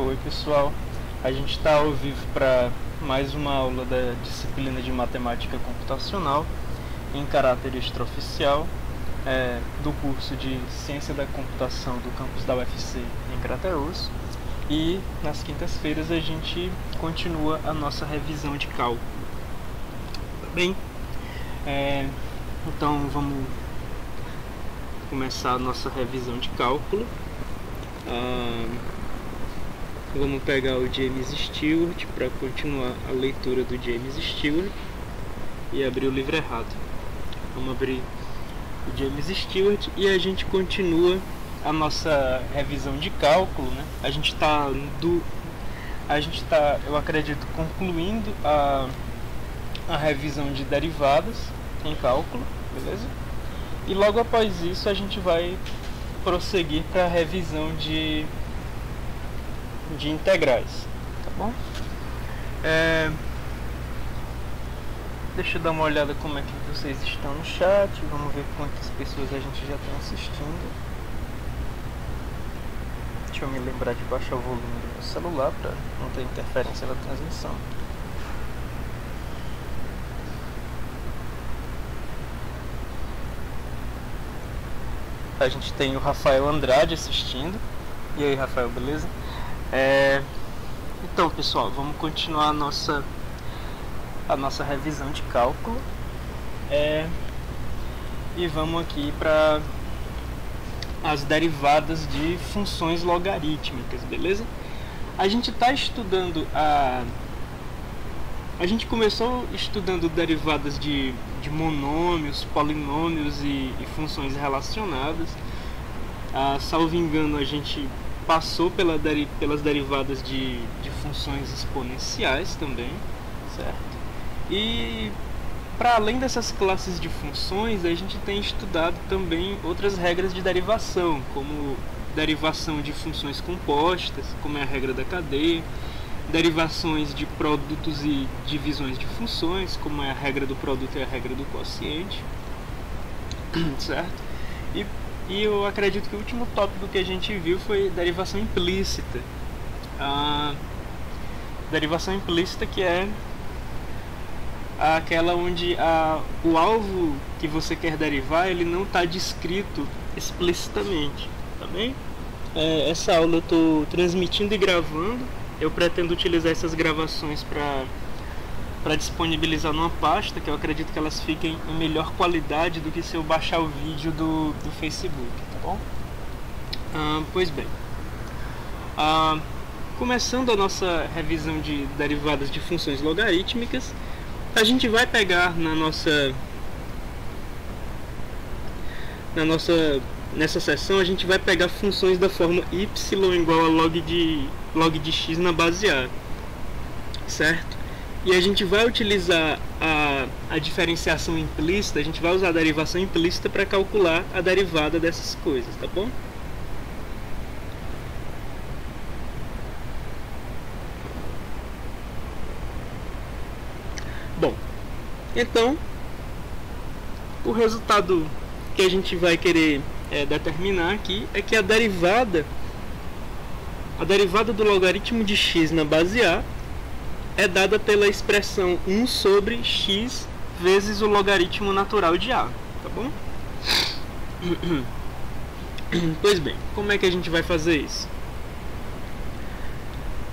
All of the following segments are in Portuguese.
Oi pessoal, a gente está ao vivo para mais uma aula da disciplina de Matemática Computacional em caráter extraoficial do curso de Ciência da Computação do campus da UFC em Crateús. E nas quintas-feiras a gente continua a nossa revisão de cálculo. Tá bem? Então vamos começar a nossa revisão de cálculo. Vamos pegar o James Stewart para continuar a leitura do James Stewart e abrir o livro errado. Vamos abrir o James Stewart e a gente continua a nossa revisão de cálculo, né? A gente está, eu acredito, concluindo a revisão de derivadas em cálculo, beleza? E logo após isso a gente vai prosseguir para a revisão de integrais, tá bom? Deixa eu dar uma olhada como é que vocês estão no chat. Vamos ver quantas pessoas a gente já está assistindo. Deixa eu me lembrar de baixar o volume do meu celular para não ter interferência na transmissão. A gente tem o Rafael Andrade assistindo. E aí, Rafael, beleza? Então, pessoal, vamos continuar a nossa revisão de cálculo. E vamos aqui para as derivadas de funções logarítmicas, beleza? A gente está estudando a gente começou estudando derivadas de monômios, polinômios e funções relacionadas. Salvo engano, a gente passou pelas derivadas de funções exponenciais também, certo? E para além dessas classes de funções, a gente tem estudado também outras regras de derivação, como derivação de funções compostas, como é a regra da cadeia, derivações de produtos e divisões de funções, como é a regra do produto e a regra do quociente, certo? E eu acredito que o último tópico que a gente viu foi derivação implícita. A derivação implícita, que é aquela onde o alvo que você quer derivar ele não está descrito explicitamente, tá bem? Essa aula eu estou transmitindo e gravando. Eu pretendo utilizar essas gravações para disponibilizar numa pasta, que eu acredito que elas fiquem em melhor qualidade do que se eu baixar o vídeo do Facebook, tá bom? Pois bem, começando a nossa revisão de derivadas de funções logarítmicas, a gente vai pegar nessa seção a gente vai pegar funções da forma y igual a log de x na base a, certo? E a gente vai utilizar a diferenciação implícita, a gente vai usar a derivação implícita para calcular a derivada dessas coisas, tá bom? Bom, então o resultado que a gente vai querer determinar aqui é que a derivada do logaritmo de x na base a é dada pela expressão 1 sobre x vezes o logaritmo natural de a, tá bom? Pois bem, como é que a gente vai fazer isso?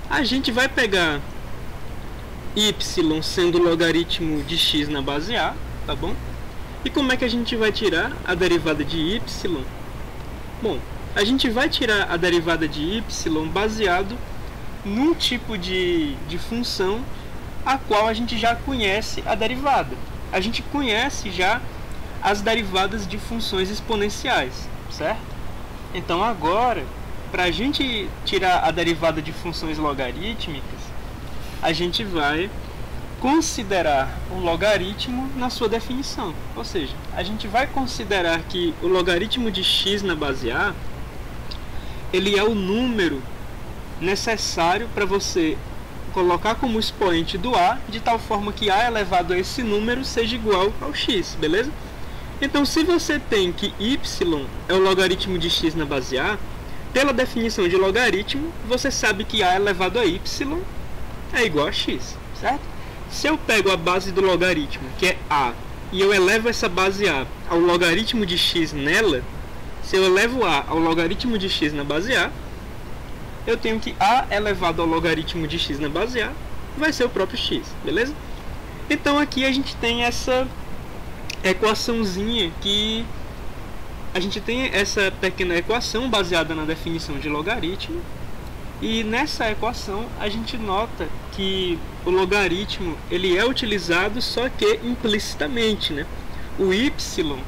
A gente vai pegar y sendo o logaritmo de x na base a, tá bom? E como é que a gente vai tirar a derivada de y? Bom, a gente vai tirar a derivada de y baseado num tipo de função a qual a gente já conhece a derivada. A gente conhece já as derivadas de funções exponenciais, certo? Então agora, para a gente tirar a derivada de funções logarítmicas, a gente vai considerar o logaritmo na sua definição. Ou seja, a gente vai considerar que o logaritmo de x na base a ele é o número necessário para você colocar como expoente do a, de tal forma que a elevado a esse número seja igual ao x, beleza? Então, se você tem que y é o logaritmo de x na base a, pela definição de logaritmo, você sabe que a elevado a y é igual a x, certo? Se eu pego a base do logaritmo, que é a, e eu elevo essa base a ao logaritmo de x nela, se eu elevo a ao logaritmo de x na base a, eu tenho que a elevado ao logaritmo de x na base a vai ser o próprio x, beleza? Então aqui a gente tem essa equaçãozinha que a gente tem essa pequena equação baseada na definição de logaritmo, e nessa equação a gente nota que o logaritmo ele é utilizado só que implicitamente, né? O y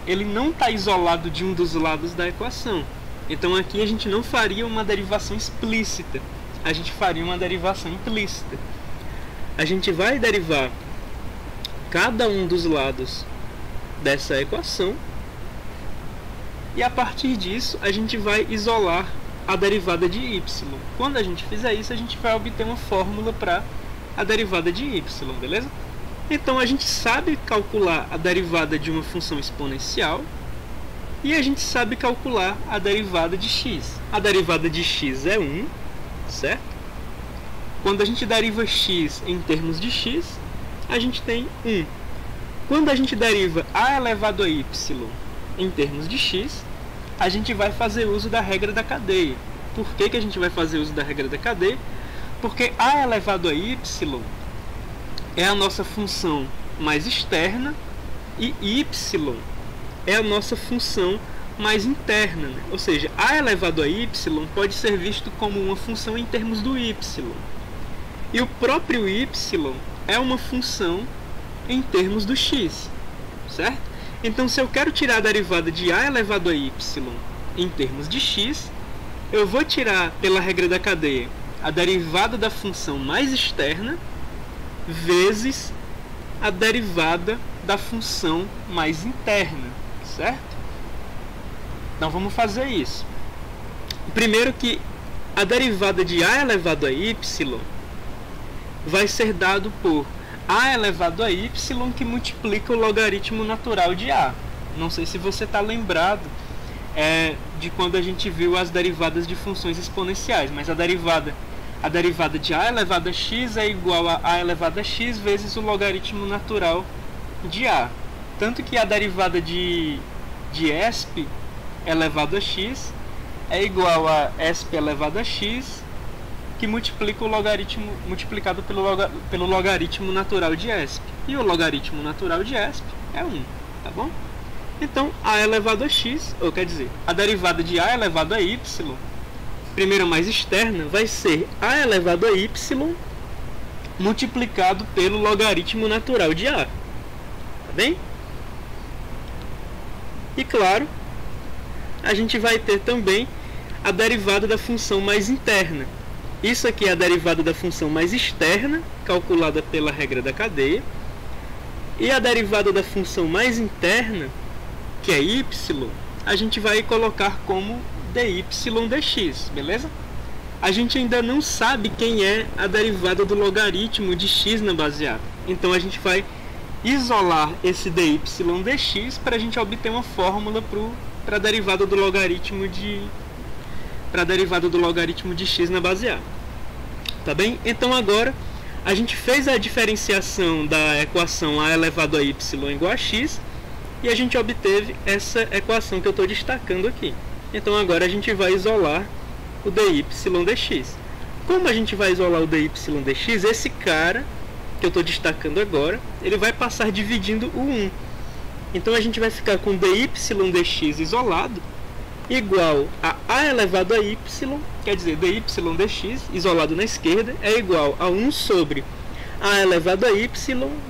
ele não está isolado de um dos lados da equação. Então aqui a gente não faria uma derivação explícita, a gente faria uma derivação implícita. A gente vai derivar cada um dos lados dessa equação e a partir disso a gente vai isolar a derivada de y. Quando a gente fizer isso, a gente vai obter uma fórmula para a derivada de y, beleza? Então a gente sabe calcular a derivada de uma função exponencial e a gente sabe calcular a derivada de x. A derivada de x é 1, certo? Quando a gente deriva x em termos de x, a gente tem 1. Quando a gente deriva a elevado a y em termos de x, a gente vai fazer uso da regra da cadeia. Por que a gente vai fazer uso da regra da cadeia? Porque a elevado a y é a nossa função mais externa e y é a nossa função mais interna, né? Ou seja, a elevado a y pode ser visto como uma função em termos do y. E o próprio y é uma função em termos do x, certo? Então, se eu quero tirar a derivada de a elevado a y em termos de x, eu vou tirar, pela regra da cadeia, a derivada da função mais externa vezes a derivada da função mais interna, certo? Então, vamos fazer isso. Primeiro que a derivada de a elevado a y vai ser dado por a elevado a y que multiplica o logaritmo natural de a. Não sei se você está lembrado de quando a gente viu as derivadas de funções exponenciais, mas a derivada de a elevado a x é igual a a elevado a x vezes o logaritmo natural de a. Tanto que a derivada de esp elevado a x é igual a esp elevado a x, que multiplica o logaritmo multiplicado pelo logaritmo natural de esp. E o logaritmo natural de esp é 1, tá bom? Então, a elevado a x, ou quer dizer, a derivada de a elevado a y, primeira mais externa, vai ser a elevado a y multiplicado pelo logaritmo natural de a. Tá bem? E claro, a gente vai ter também a derivada da função mais interna. Isso aqui é a derivada da função mais externa, calculada pela regra da cadeia. E a derivada da função mais interna, que é y, a gente vai colocar como dy dx, beleza? A gente ainda não sabe quem é a derivada do logaritmo de x na base a. Então a gente vai isolar esse dy dx para a gente obter uma fórmula para a derivada do logaritmo de x na base a. Tá bem? Então agora a gente fez a diferenciação da equação a elevado a y igual a x e a gente obteve essa equação que eu estou destacando aqui. Então agora a gente vai isolar o dy dx. Como a gente vai isolar o dy dx, esse cara que eu estou destacando agora, ele vai passar dividindo o 1. Então a gente vai ficar com dy dx isolado igual a elevado a y, quer dizer, dy dx isolado na esquerda é igual a 1 sobre a elevado a y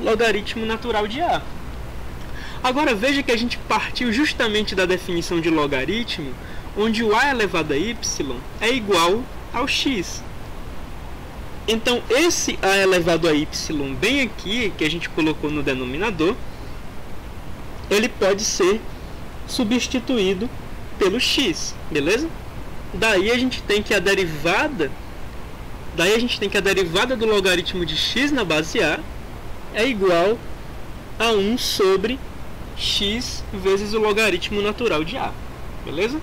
logaritmo natural de a. Agora veja que a gente partiu justamente da definição de logaritmo, onde o a elevado a y é igual ao x. Então esse a elevado a y bem aqui, que a gente colocou no denominador, ele pode ser substituído pelo x, beleza? Daí a gente tem que a derivada do logaritmo de x na base a é igual a 1 sobre x vezes o logaritmo natural de a, beleza?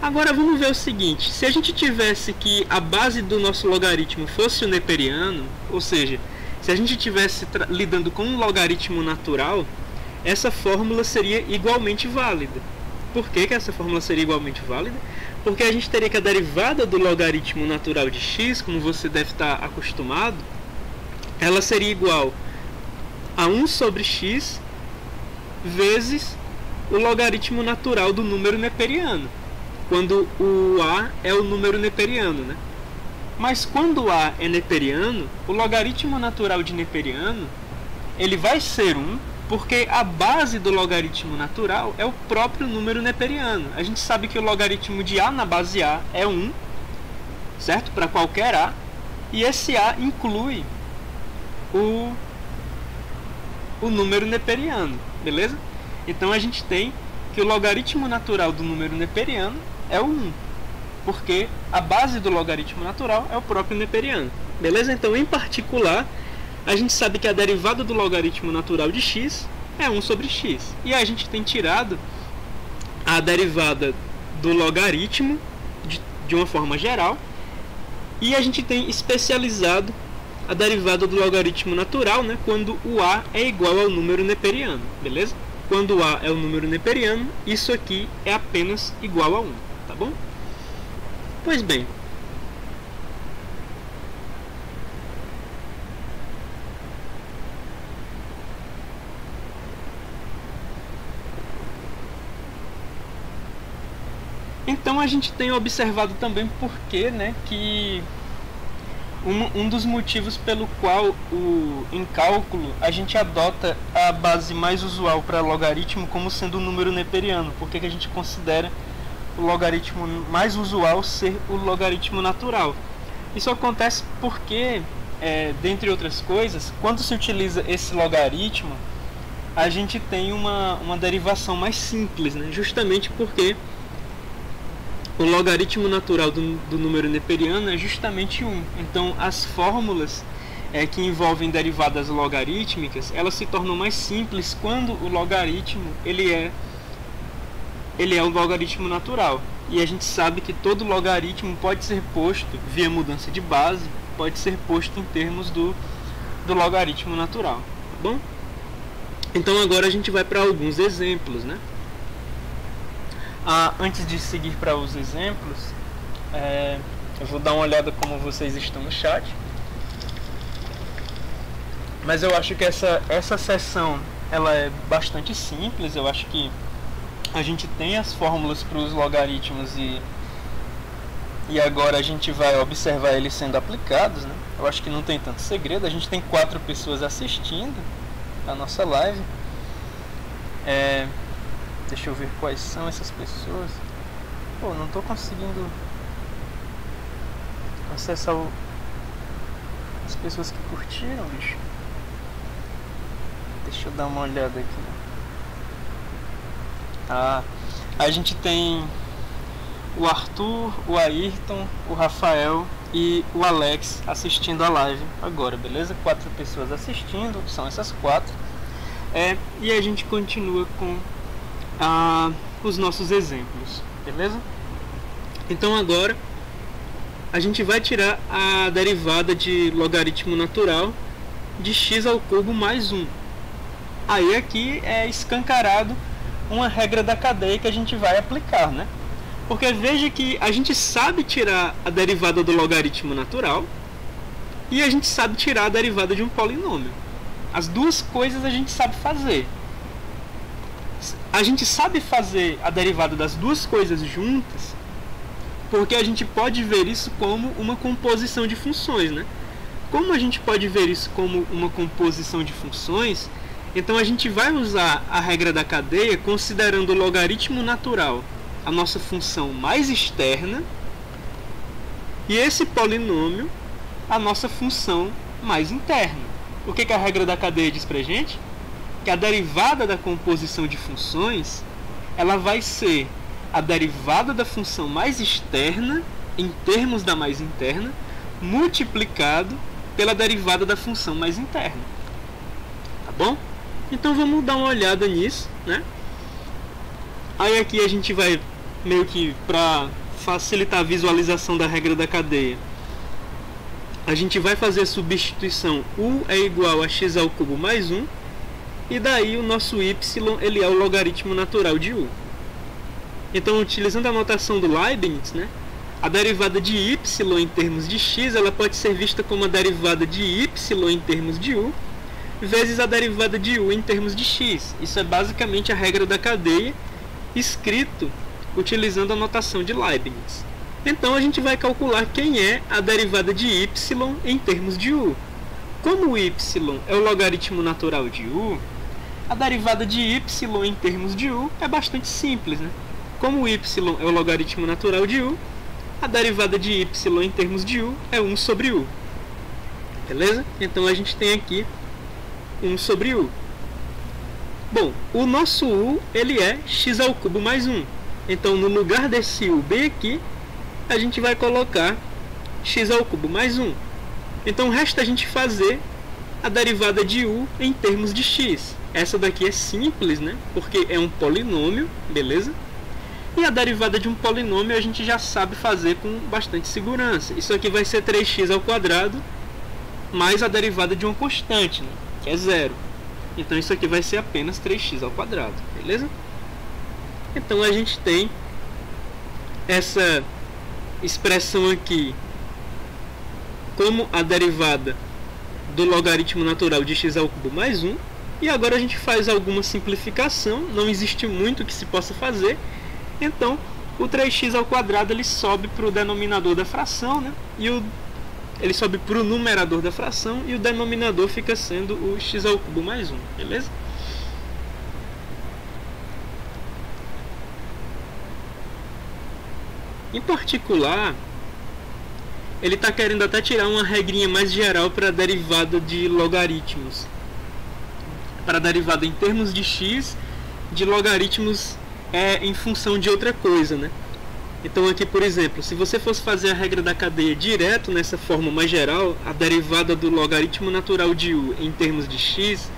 Agora vamos ver o seguinte, se a gente tivesse que a base do nosso logaritmo fosse o neperiano, ou seja, se a gente estivesse lidando com um logaritmo natural, essa fórmula seria igualmente válida. Por que essa fórmula seria igualmente válida? Porque a gente teria que a derivada do logaritmo natural de x, como você deve estar acostumado, ela seria igual a 1 sobre x vezes o logaritmo natural do número neperiano, quando o a é o número neperiano, né? Mas quando o a é neperiano, o logaritmo natural de neperiano ele vai ser 1, porque a base do logaritmo natural é o próprio número neperiano. A gente sabe que o logaritmo de a na base a é 1, certo? Para qualquer a, e esse a inclui o número neperiano, beleza? Então a gente tem que o logaritmo natural do número neperiano é o 1, porque a base do logaritmo natural é o próprio neperiano, beleza? Então, em particular, a gente sabe que a derivada do logaritmo natural de x é 1 sobre x. E a gente tem tirado a derivada do logaritmo de uma forma geral, e a gente tem especializado a derivada do logaritmo natural, né, quando o a é igual ao número neperiano, beleza? Quando o a é o número neperiano, isso aqui é apenas igual a 1, tá bom? Pois bem, então a gente tem observado também porque, né, que um dos motivos pelo qual em cálculo a gente adota a base mais usual para logaritmo como sendo o número neperiano, porque que a gente considera o logaritmo mais usual ser o logaritmo natural. Isso acontece porque, dentre outras coisas, quando se utiliza esse logaritmo, a gente tem uma derivação mais simples, né? Justamente porque o logaritmo natural do número neperiano é justamente 1. Então, as fórmulas que envolvem derivadas logarítmicas, elas se tornam mais simples quando o logaritmo ele é um logaritmo natural. E a gente sabe que todo logaritmo pode ser posto via mudança de base, pode ser posto em termos do logaritmo natural, tá bom? Então agora a gente vai para alguns exemplos, né? Antes de seguir para os exemplos, eu vou dar uma olhada como vocês estão no chat. Mas eu acho que essa sessão ela é bastante simples. Eu acho que a gente tem as fórmulas para os logaritmos e agora a gente vai observar eles sendo aplicados, né? Eu acho que não tem tanto segredo. A gente tem 4 pessoas assistindo a nossa live. Deixa eu ver quais são essas pessoas. Pô, não tô conseguindo acessar as pessoas que curtiram, bicho. Deixa eu dar uma olhada aqui. A gente tem o Arthur, o Ayrton, o Rafael e o Alex assistindo a live agora, beleza? 4 pessoas assistindo, são essas 4. E a gente continua com os nossos exemplos, beleza? Então agora a gente vai tirar a derivada de logaritmo natural de x ao cubo mais 1. Aí aqui é escancarado uma regra da cadeia que a gente vai aplicar, né? Porque veja que a gente sabe tirar a derivada do logaritmo natural e a gente sabe tirar a derivada de um polinômio. As duas coisas a gente sabe fazer. A gente sabe fazer a derivada das duas coisas juntas porque a gente pode ver isso como uma composição de funções, né? Como a gente pode ver isso como uma composição de funções, então a gente vai usar a regra da cadeia considerando o logaritmo natural a nossa função mais externa e esse polinômio a nossa função mais interna. O que a regra da cadeia diz pra gente? Que a derivada da composição de funções ela vai ser a derivada da função mais externa em termos da mais interna multiplicado pela derivada da função mais interna. Tá bom? Então vamos dar uma olhada nisso, né? Aí aqui a gente vai meio que para facilitar a visualização da regra da cadeia, a gente vai fazer a substituição u é igual a x ao cubo mais 1, e daí o nosso y ele é o logaritmo natural de u. Então, utilizando a notação do Leibniz, né, a derivada de y em termos de x ela pode ser vista como a derivada de y em termos de u vezes a derivada de u em termos de x. Isso é basicamente a regra da cadeia escrito utilizando a notação de Leibniz. Então a gente vai calcular quem é a derivada de y em termos de u. Como o y é o logaritmo natural de u, a derivada de y em termos de u é bastante simples, né? Como o y é o logaritmo natural de u, a derivada de y em termos de u é 1 sobre u. Beleza? Então a gente tem aqui 1 sobre u. Bom, o nosso u ele é x ao cubo mais 1. Então no lugar desse u bem aqui, a gente vai colocar x ao cubo mais 1. Então resta a gente fazer a derivada de u em termos de x. Essa daqui é simples, né? Porque é um polinômio, beleza? E a derivada de um polinômio a gente já sabe fazer com bastante segurança. Isso aqui vai ser 3x ao quadrado mais a derivada de uma constante, né? Que é 0. Então isso aqui vai ser apenas 3x ao quadrado, beleza? Então a gente tem essa expressão aqui como a derivada do logaritmo natural de x ao cubo mais 1. E agora a gente faz alguma simplificação, não existe muito que se possa fazer. Então o 3x ao quadrado ele sobe para o denominador da fração, né? Ele sobe para o numerador da fração e o denominador fica sendo o x ao cubo mais 1, beleza? Em particular, ele está querendo até tirar uma regrinha mais geral para a derivada de logaritmos. Para a derivada em termos de x, de logaritmos em função de outra coisa, né? Então aqui, por exemplo, se você fosse fazer a regra da cadeia direto nessa forma mais geral, a derivada do logaritmo natural de u em termos de x,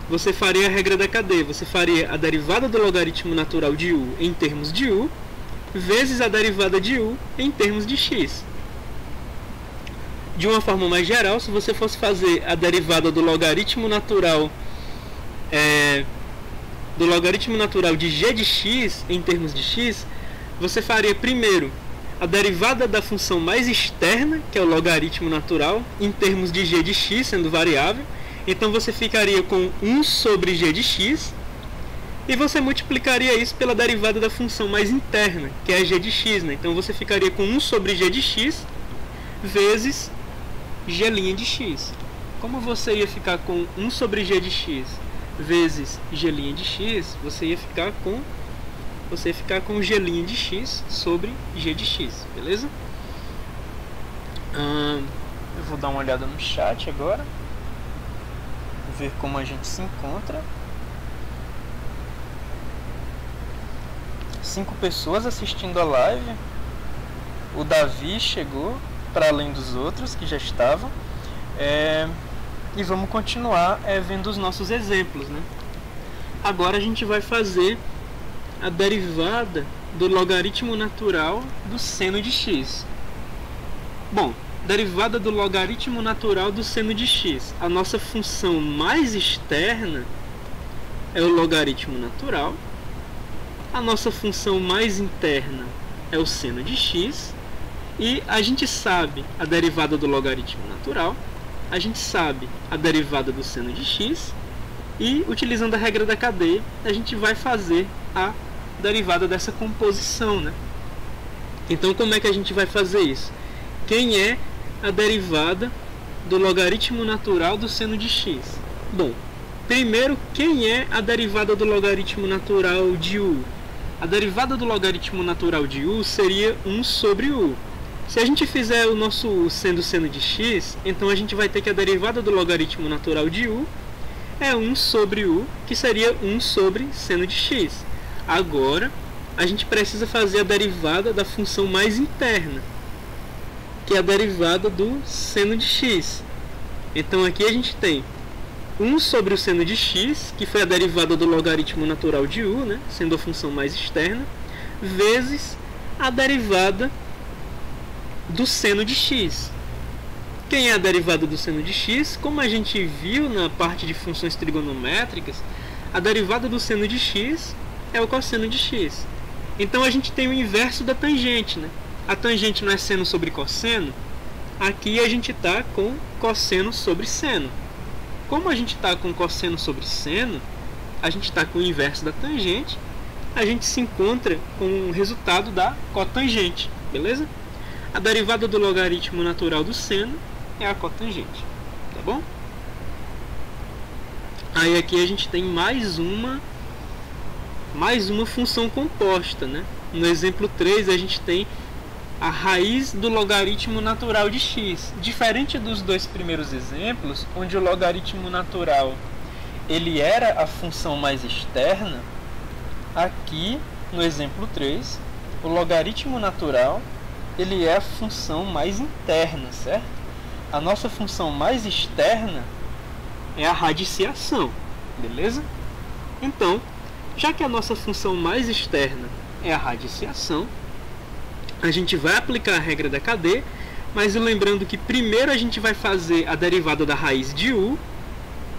você faria a regra da cadeia. Você faria a derivada do logaritmo natural de u em termos de u, vezes a derivada de u em termos de x. De uma forma mais geral, se você fosse fazer a derivada do logaritmo natural de g de x em termos de x, você faria primeiro a derivada da função mais externa, que é o logaritmo natural, em termos de g de x, sendo variável. Então você ficaria com 1 sobre g de x, e você multiplicaria isso pela derivada da função mais interna, que é g de x, né? Então você ficaria com 1 sobre g de x vezes g' de x. Como você ia ficar com 1 sobre g de x vezes g' de x, você ia ficar com g' de x sobre g de x, beleza? Eu vou dar uma olhada no chat agora, ver como a gente se encontra. 5 pessoas assistindo a live. O Davi chegou, para além dos outros que já estavam. E vamos continuar vendo os nossos exemplos, né? Agora a gente vai fazer a derivada do logaritmo natural do seno de x. Bom, derivada do logaritmo natural do seno de x. A nossa função mais externa é o logaritmo natural. A nossa função mais interna é o seno de x. E a gente sabe a derivada do logaritmo natural. A gente sabe a derivada do seno de x. E, utilizando a regra da cadeia, a gente vai fazer a derivada dessa composição, né? Então, como é que a gente vai fazer isso? Quem é a derivada do logaritmo natural do seno de x? Bom, primeiro, quem é a derivada do logaritmo natural de u? A derivada do logaritmo natural de u seria 1 sobre u. Se a gente fizer o nosso u sendo seno de x, então a gente vai ter que a derivada do logaritmo natural de u é 1 sobre u, que seria 1 sobre seno de x. Agora, a gente precisa fazer a derivada da função mais interna, que é a derivada do seno de x. Então aqui a gente tem 1 sobre o seno de x, que foi a derivada do logaritmo natural de u, né, sendo a função mais externa, vezes a derivada do seno de x. Quem é a derivada do seno de x? Como a gente viu na parte de funções trigonométricas, a derivada do seno de x é o cosseno de x. Então a gente tem o inverso da tangente, né? A tangente não é seno sobre cosseno. Aqui a gente está com cosseno sobre seno. Como a gente está com cosseno sobre seno, a gente está com o inverso da tangente, a gente se encontra com o resultado da cotangente, beleza? A derivada do logaritmo natural do seno é a cotangente, tá bom? Aí aqui a gente tem mais uma função composta, né? No exemplo 3 a gente tem a raiz do logaritmo natural de x. Diferente dos dois primeiros exemplos, onde o logaritmo natural ele era a função mais externa, aqui no exemplo 3, o logaritmo natural ele é a função mais interna, certo? A nossa função mais externa é a radiciação, beleza? Então, já que a nossa função mais externa é a radiciação, a gente vai aplicar a regra da cadeia, mas lembrando que primeiro a gente vai fazer a derivada da raiz de u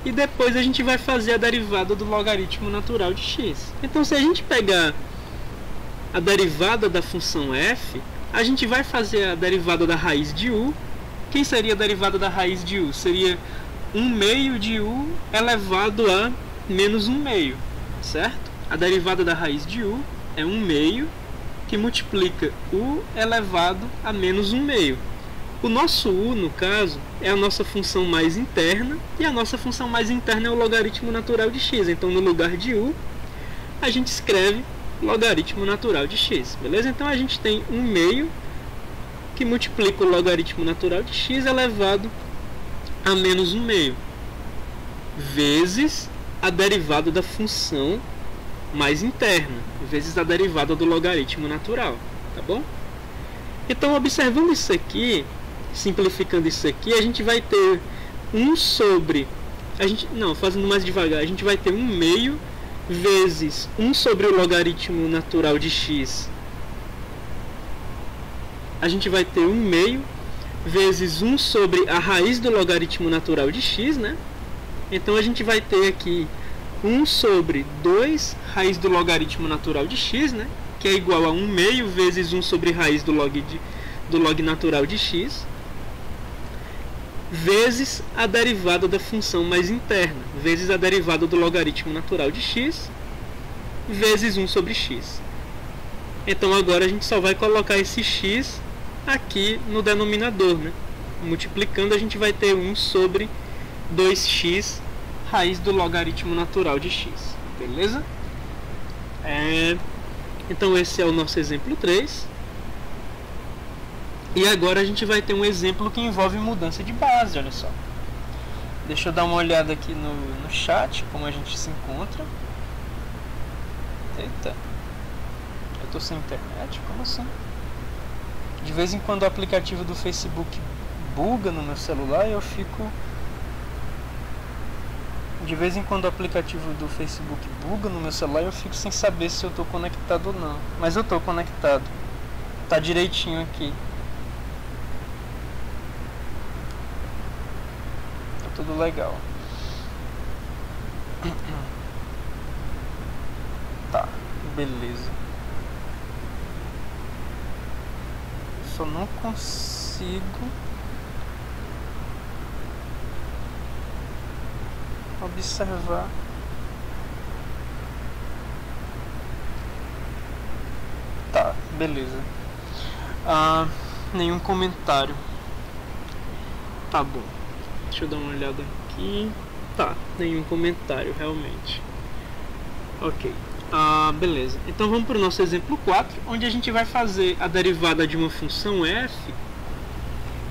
e depois a gente vai fazer a derivada do logaritmo natural de x. Então, se a gente pegar a derivada da função f, a gente vai fazer a derivada da raiz de u. Quem seria a derivada da raiz de u? Seria 1/2 de u elevado a menos 1/2, certo? A derivada da raiz de u é 1/2 que multiplica u elevado a menos 1/2. O nosso u, no caso, é a nossa função mais interna, e a nossa função mais interna é o logaritmo natural de x. Então, no lugar de u, a gente escreve logaritmo natural de x, beleza? Então, a gente tem 1/2 que multiplica o logaritmo natural de x elevado a menos 1/2, vezes a derivada da função mais interna, vezes a derivada do logaritmo natural, tá bom? Então, observando isso aqui, simplificando isso aqui, a gente vai ter 1 sobre... fazendo mais devagar, a gente vai ter 1/2 vezes 1 sobre o logaritmo natural de x. A gente vai ter 1/2 vezes 1 sobre a raiz do logaritmo natural de x, né? Então, a gente vai ter aqui 1 sobre 2 raiz do logaritmo natural de x, né? Que é igual a 1/2 vezes 1 sobre raiz do log natural de x, vezes a derivada da função mais interna, vezes a derivada do logaritmo natural de x, vezes 1 sobre x. Então, agora a gente só vai colocar esse x aqui no denominador, né? Multiplicando, a gente vai ter 1 sobre 2x raiz do logaritmo natural de x, beleza? Então, esse é o nosso exemplo 3. E agora a gente vai ter um exemplo que envolve mudança de base, olha só. Deixa eu dar uma olhada aqui no chat, como a gente se encontra. Eita, eu tô sem internet? Como assim? De vez em quando o aplicativo do Facebook buga no meu celular e eu fico... De vez em quando o aplicativo do Facebook buga no meu celular e eu fico sem saber se eu tô conectado ou não. Mas eu tô conectado. Tá direitinho aqui. Tá tudo legal. Tá, beleza. Só não consigo observar. Tá, beleza. Nenhum comentário. Tá bom. Deixa eu dar uma olhada aqui. Tá, nenhum comentário, realmente. Ok. Beleza. Então vamos para o nosso exemplo 4, onde a gente vai fazer a derivada de uma função f.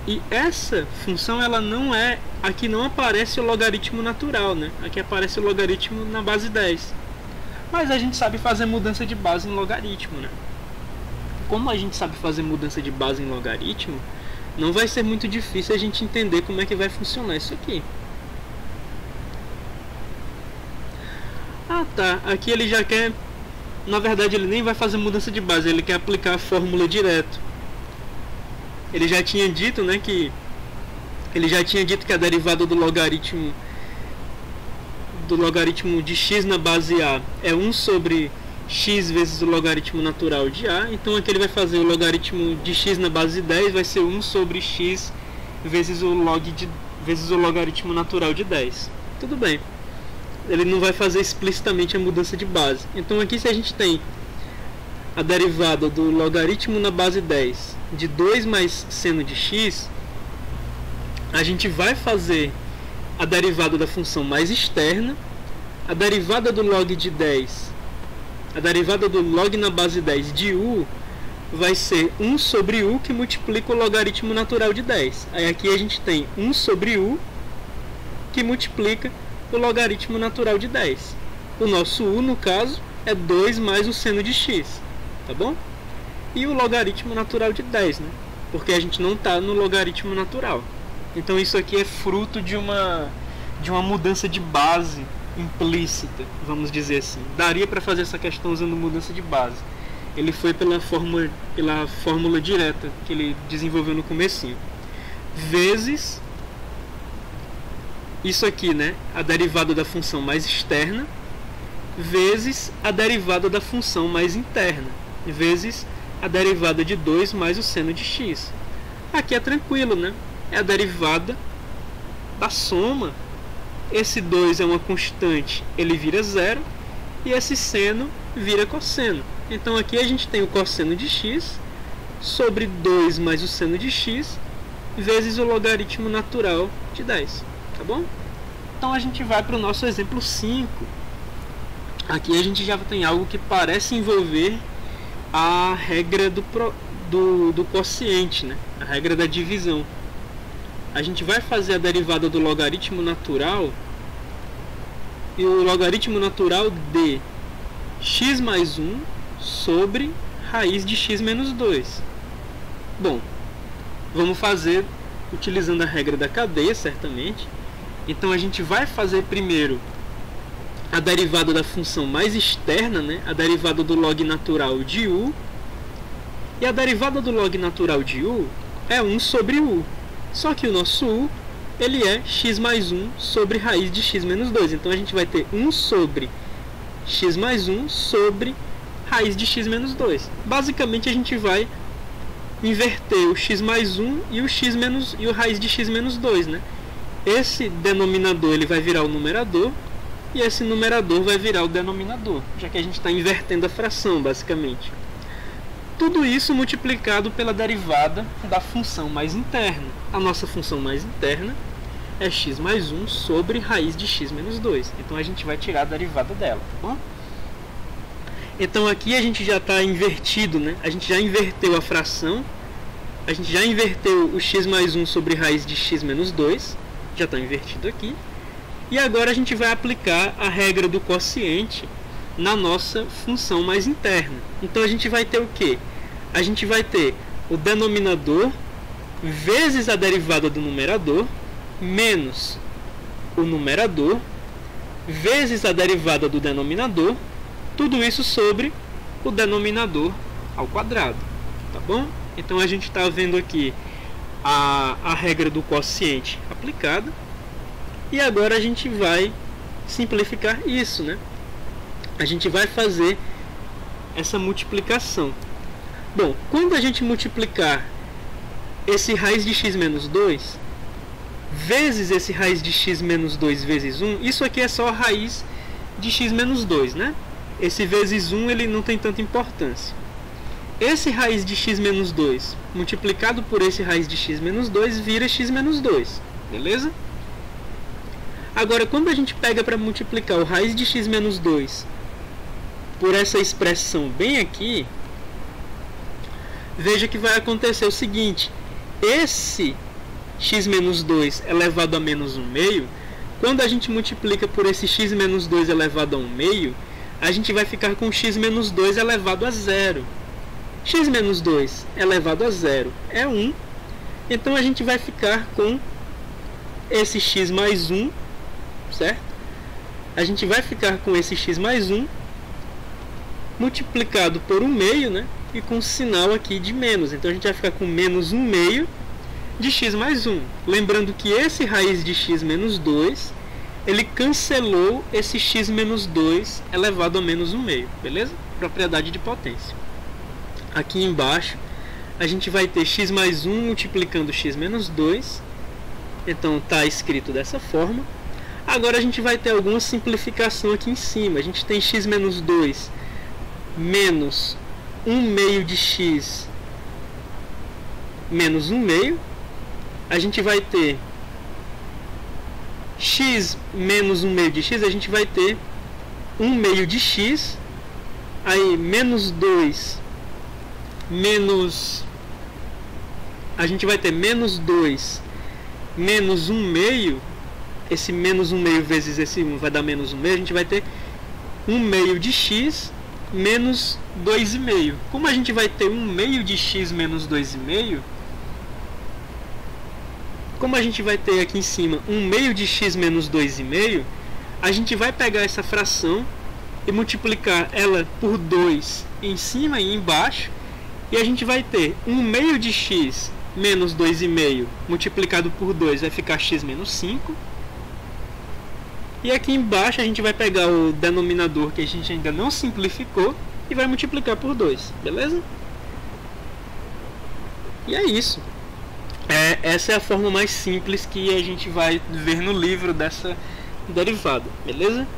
E essa função, ela não é... Aqui não aparece o logaritmo natural, né? Aqui aparece o logaritmo na base 10. Mas a gente sabe fazer mudança de base em logaritmo, né? Como a gente sabe fazer mudança de base em logaritmo, não vai ser muito difícil a gente entender como é que vai funcionar isso aqui. Tá. Aqui ele já quer na verdade ele nem vai fazer mudança de base, ele quer aplicar a fórmula direto. Ele já tinha dito, né, que a derivada do logaritmo de x na base a é 1 sobre x vezes o logaritmo natural de a. Então aqui ele vai fazer o logaritmo de x na base 10 vai ser 1 sobre x vezes o logaritmo natural de 10. Tudo bem. Ele não vai fazer explicitamente a mudança de base. Então aqui, se a gente tem a derivada do logaritmo na base 10 de 2 mais seno de x, a gente vai fazer a derivada da função mais externa, a derivada do log de 10, a derivada do log na base 10 de u vai ser 1 sobre u que multiplica o logaritmo natural de 10. Aí aqui a gente tem 1 sobre u que multiplica o logaritmo natural de 10. O nosso u, no caso, é 2 mais o seno de x, tá bom? E o logaritmo natural de 10, né? Porque a gente não está no logaritmo natural. Então isso aqui é fruto de uma mudança de base implícita, vamos dizer assim. Daria para fazer essa questão usando mudança de base. Ele foi pela fórmula direta que ele desenvolveu no comecinho. Vezes isso aqui, né? A derivada da função mais externa vezes a derivada da função mais interna vezes a derivada de 2 mais o seno de x. Aqui é tranquilo, né? É a derivada da soma. Esse 2 é uma constante, ele vira zero, e esse seno vira cosseno. Então aqui a gente tem o cosseno de x sobre 2 mais o seno de x vezes o logaritmo natural de 10, tá bom? Então a gente vai para o nosso exemplo 5. Aqui a gente já tem algo que parece envolver a regra do quociente, né? A regra da divisão. A gente vai fazer a derivada do logaritmo natural, e o logaritmo natural de x mais 1 sobre raiz de x menos 2. Bom, vamos fazer utilizando a regra da cadeia, certamente. Então a gente vai fazer primeiro a derivada da função mais externa, né? A derivada do log natural de u. E a derivada do log natural de u é 1 sobre u. Só que o nosso u, ele é x mais 1 sobre raiz de x menos 2. Então a gente vai ter 1 sobre x mais 1 sobre raiz de x menos 2. Basicamente a gente vai inverter o x mais 1 e o raiz de x menos 2, né? Esse denominador ele vai virar o numerador e esse numerador vai virar o denominador, já que a gente está invertendo a fração, basicamente. Tudo isso multiplicado pela derivada da função mais interna. A nossa função mais interna é x mais 1 sobre raiz de x menos 2. Então a gente vai tirar a derivada dela, tá bom? Então aqui a gente já está invertido, né? A gente já inverteu a fração. A gente já inverteu o x mais 1 sobre raiz de x menos 2. Já está invertido aqui. E agora a gente vai aplicar a regra do quociente na nossa função mais interna. Então a gente vai ter o quê? A gente vai ter o denominador vezes a derivada do numerador menos o numerador vezes a derivada do denominador, tudo isso sobre o denominador ao quadrado, tá bom? Então a gente está vendo aqui a regra do quociente aplicada, e agora a gente vai simplificar isso, né? A gente vai fazer essa multiplicação. Bom, quando a gente multiplicar esse raiz de x menos 2 vezes esse raiz de x menos 2 vezes 1, isso aqui é só a raiz de x menos 2, né? Esse vezes 1 ele não tem tanta importância. Esse raiz de x menos 2 multiplicado por esse raiz de x menos 2 vira x menos 2, beleza? Agora, quando a gente pega para multiplicar o raiz de x menos 2 por essa expressão bem aqui, veja que vai acontecer o seguinte: esse x menos 2 elevado a menos 1/2, quando a gente multiplica por esse x menos 2 elevado a 1/2, a gente vai ficar com x menos 2 elevado a 0. X menos 2 elevado a 0 é 1, então a gente vai ficar com esse x mais 1, certo? A gente vai ficar com esse x mais 1 multiplicado por 1/2, né? E com o sinal aqui de menos. Então a gente vai ficar com menos 1/2 de x mais 1. Lembrando que esse raiz de x menos 2, ele cancelou esse x menos 2 elevado a menos 1/2, beleza? Propriedade de potência. Aqui embaixo a gente vai ter x mais 1 multiplicando x menos 2. Então está escrito dessa forma. Agora a gente vai ter alguma simplificação aqui em cima. A gente tem x menos 2 menos 1/2 de x menos 1/2. A gente vai ter x menos 1/2 de x, a gente vai ter 1/2 de x. Aí menos 2 menos... A gente vai ter menos 2 menos 1/2. Esse menos 1/2 vezes esse 1 vai dar menos 1/2. A gente vai ter 1/2 de x menos 2,5. Como a gente vai ter 1/2 de x menos 2,5, como a gente vai ter aqui em cima 1/2 de x menos 2,5, a gente vai pegar essa fração e multiplicar ela por 2 em cima e embaixo, e a gente vai ter 1/2 de x menos 2,5 multiplicado por 2 vai ficar x menos 5. E aqui embaixo a gente vai pegar o denominador que a gente ainda não simplificou e vai multiplicar por 2, beleza? E é isso. Essa é a forma mais simples que a gente vai ver no livro dessa derivada, beleza?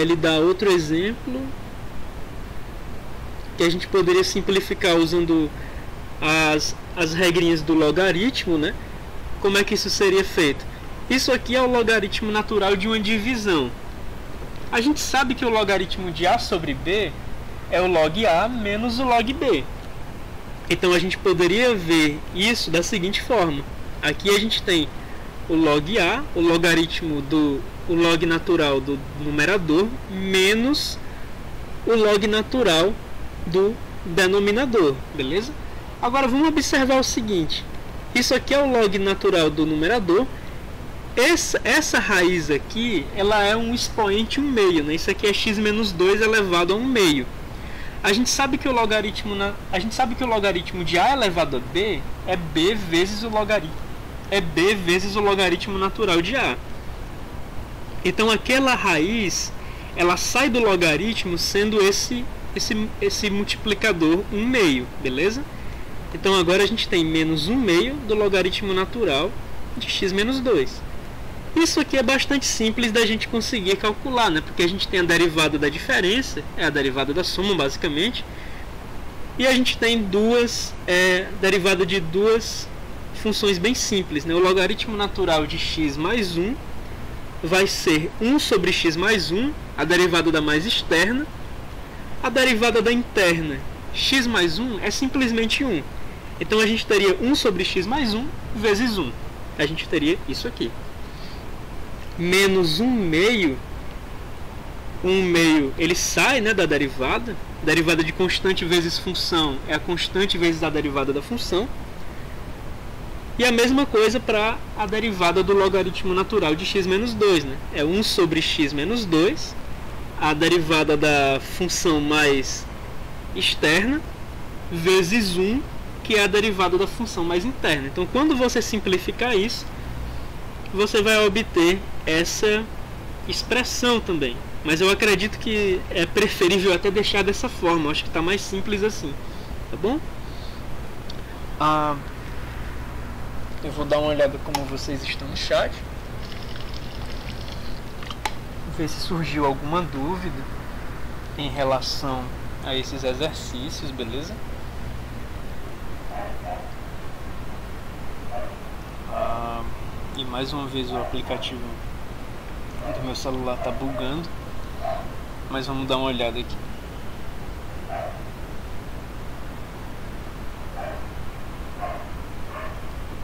Ele dá outro exemplo que a gente poderia simplificar usando as regrinhas do logaritmo, né? Como é que isso seria feito? Isso aqui é o logaritmo natural de uma divisão. A gente sabe que o logaritmo de A sobre B é o log A menos o log B. Então a gente poderia ver isso da seguinte forma. Aqui a gente tem o log A, o log natural do numerador, menos o log natural do denominador, beleza? Agora vamos observar o seguinte. Isso aqui é o log natural do numerador. Essa raiz aqui, ela é um expoente 1/2, né? Isso aqui é x menos 2 elevado a 1/2. A gente sabe que o logaritmo de A elevado a B é B vezes o logaritmo natural de A. Então aquela raiz, ela sai do logaritmo sendo esse multiplicador 1/2, beleza? Então agora a gente tem menos 1/2 do logaritmo natural de x menos 2. Isso aqui é bastante simples da gente conseguir calcular, né? Porque a gente tem a derivada da diferença, é a derivada da soma basicamente, e a gente tem derivada de duas funções bem simples, né? O logaritmo natural de x mais 1 vai ser 1 sobre x mais 1, a derivada da mais externa. A derivada da interna, x mais 1, é simplesmente 1. Então a gente teria 1 sobre x mais 1 vezes 1. A gente teria isso aqui. Menos 1/2, 1/2 ele sai, né, da derivada. Derivada de constante vezes função é a constante vezes a derivada da função. E a mesma coisa para a derivada do logaritmo natural de x menos 2, né? É 1 sobre x menos 2, a derivada da função mais externa, vezes 1, que é a derivada da função mais interna. Então, quando você simplificar isso, você vai obter essa expressão também. Mas eu acredito que é preferível até deixar dessa forma. Eu acho que está mais simples assim. Tá bom? Eu vou dar uma olhada como vocês estão no chat. Ver se surgiu alguma dúvida em relação a esses exercícios, beleza? E mais uma vez o aplicativo do meu celular está bugando, mas vamos dar uma olhada aqui.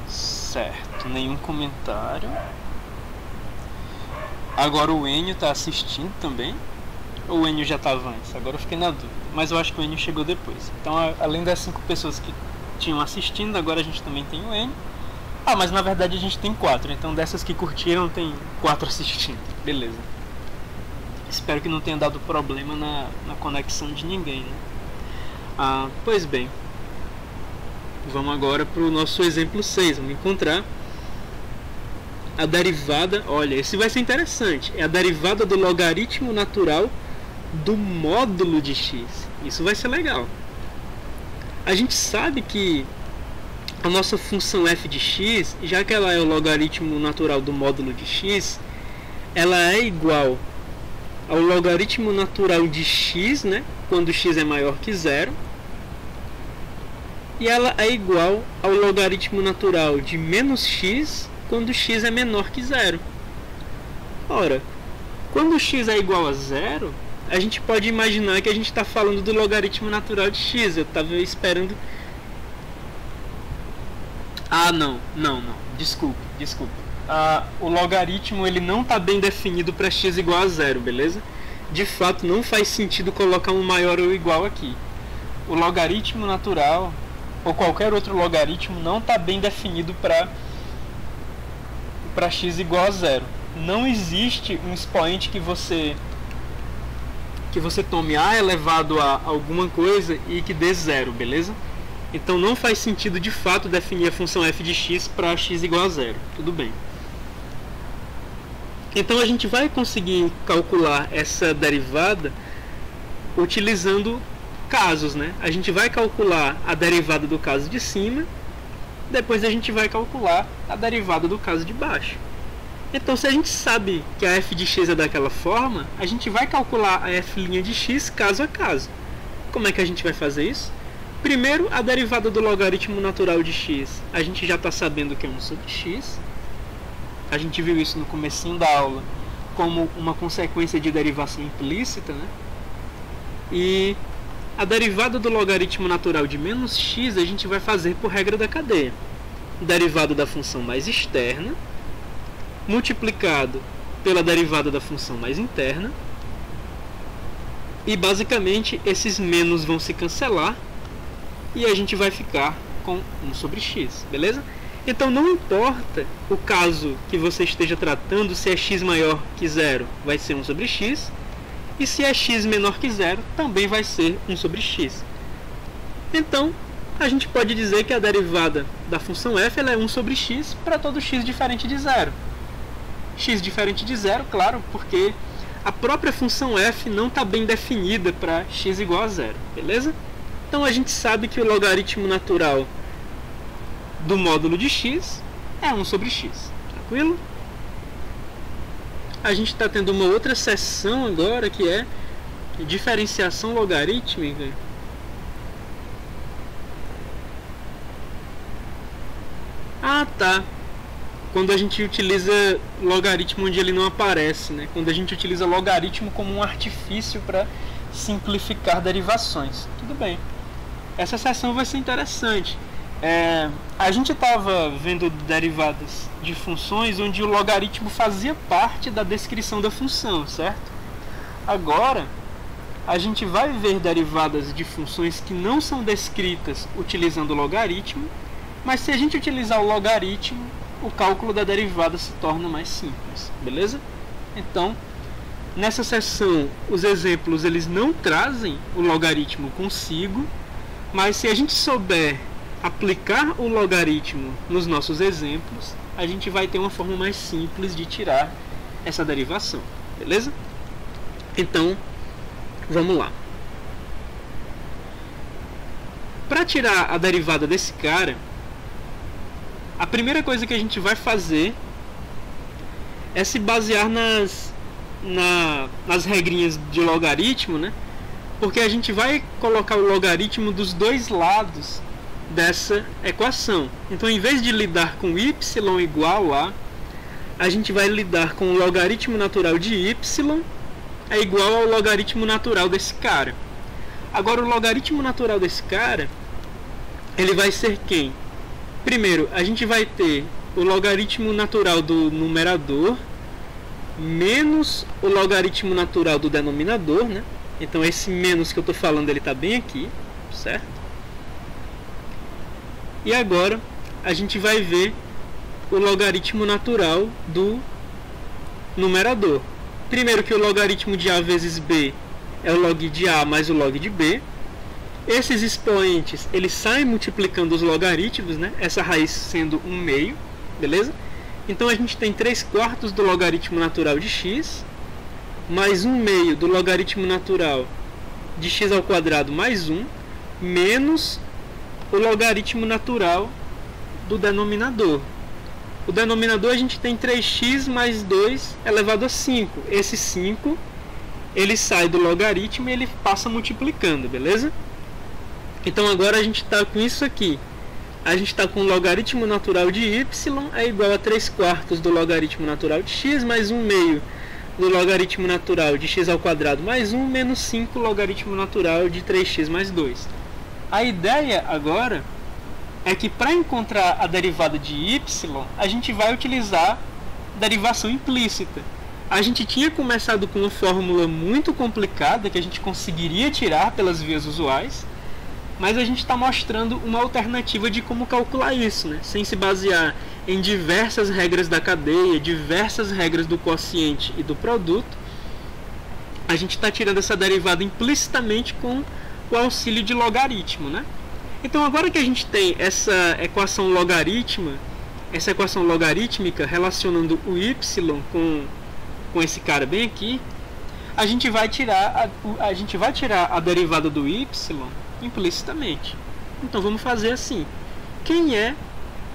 Certo, nenhum comentário. Agora o Enio está assistindo também, ou o Enio já estava antes? Agora eu fiquei na dúvida, mas eu acho que o Enio chegou depois. Então, além das 5 pessoas que tinham assistindo, agora a gente também tem o Enio. Mas na verdade a gente tem 4, então dessas que curtiram tem 4 assistindo, beleza. Espero que não tenha dado problema na conexão de ninguém, né? Pois bem, vamos agora para o nosso exemplo 6. Vamos encontrar a derivada. Olha, esse vai ser interessante. É a derivada do logaritmo natural do módulo de x. Isso vai ser legal. A gente sabe que a nossa função f de x, já que ela é o logaritmo natural do módulo de x, ela é igual ao logaritmo natural de x, né, quando x é maior que zero, e ela é igual ao logaritmo natural de menos x quando x é menor que zero. Ora, quando x é igual a zero, a gente pode imaginar que a gente está falando do logaritmo natural de x. Eu estava esperando... não. Desculpa. O logaritmo ele não está bem definido para x igual a zero, beleza? De fato, não faz sentido colocar um maior ou igual aqui. O logaritmo natural, ou qualquer outro logaritmo, não está bem definido para x igual a zero. Não existe um expoente que você tome a elevado a alguma coisa e que dê zero, beleza? Então não faz sentido de fato definir a função f de x para x igual a zero. Tudo bem. Então a gente vai conseguir calcular essa derivada utilizando casos, né? A gente vai calcular a derivada do caso de cima, depois a gente vai calcular a derivada do caso de baixo. Então, se a gente sabe que a f de x é daquela forma, a gente vai calcular a f' de x caso a caso. Como é que a gente vai fazer isso? Primeiro, a derivada do logaritmo natural de x. A gente já está sabendo que é 1 sobre x. A gente viu isso no comecinho da aula como uma consequência de derivação implícita, né? E a derivada do logaritmo natural de menos x a gente vai fazer por regra da cadeia. Derivada da função mais externa multiplicado pela derivada da função mais interna, e basicamente esses menos vão se cancelar e a gente vai ficar com 1 sobre x, beleza? Então não importa o caso que você esteja tratando, se é x maior que zero vai ser 1 sobre x, e se é x menor que zero também vai ser 1 sobre x. Então a gente pode dizer que a derivada da função f ela é 1 sobre x para todo x diferente de zero. X diferente de zero, claro, porque a própria função f não está bem definida para x igual a zero, beleza? Então a gente sabe que o logaritmo natural do módulo de x é 1 sobre x, tranquilo? A gente está tendo uma outra seção agora que é diferenciação logarítmica. Tá. Quando a gente utiliza logaritmo onde ele não aparece, né? Quando a gente utiliza logaritmo como um artifício para simplificar derivações. Tudo bem. Essa seção vai ser interessante. A gente estava vendo derivadas de funções onde o logaritmo fazia parte da descrição da função, certo? Agora, a gente vai ver derivadas de funções que não são descritas utilizando o logaritmo, mas se a gente utilizar o logaritmo, o cálculo da derivada se torna mais simples, beleza? Então, nessa seção, os exemplos eles não trazem o logaritmo consigo, mas se a gente souber aplicar o logaritmo nos nossos exemplos, a gente vai ter uma forma mais simples de tirar essa derivação, beleza? Então, vamos lá. Para tirar a derivada desse cara, a primeira coisa que a gente vai fazer é se basear nas regrinhas de logaritmo, né? Porque a gente vai colocar o logaritmo dos dois lados dessa equação. Então, em vez de lidar com y igual a gente vai lidar com o logaritmo natural de y é igual ao logaritmo natural desse cara. Agora, o logaritmo natural desse cara, ele vai ser quem? Primeiro, a gente vai ter o logaritmo natural do numerador menos o logaritmo natural do denominador, né? Então esse menos que eu estou falando, ele está bem aqui, certo? E agora a gente vai ver o logaritmo natural do numerador. Primeiro que o logaritmo de A vezes B é o log de A mais o log de B. Esses expoentes, eles saem multiplicando os logaritmos, né? Essa raiz sendo 1/2, beleza? Então a gente tem 3/4 do logaritmo natural de x, mais 1/2 do logaritmo natural de x ao quadrado mais 1, menos o logaritmo natural do denominador. O denominador a gente tem 3x mais 2 elevado a 5. Esse 5, ele sai do logaritmo e ele passa multiplicando, beleza? Então agora a gente está com isso aqui. A gente está com o logaritmo natural de y é igual a 3/4 do logaritmo natural de x mais 1/2 do logaritmo natural de x ao quadrado mais 1 menos 5 logaritmo natural de 3x mais 2. A ideia agora é que para encontrar a derivada de y, a gente vai utilizar derivação implícita. A gente tinha começado com uma fórmula muito complicada que a gente conseguiria tirar pelas vias usuais, mas a gente está mostrando uma alternativa de como calcular isso, né? Sem se basear em diversas regras da cadeia, diversas regras do quociente e do produto. A gente está tirando essa derivada implicitamente com o auxílio de logaritmo, né? Então agora que a gente tem essa equação logarítmica relacionando o y com esse cara bem aqui, a gente vai tirar a derivada do y implicitamente. Então vamos fazer assim. Quem é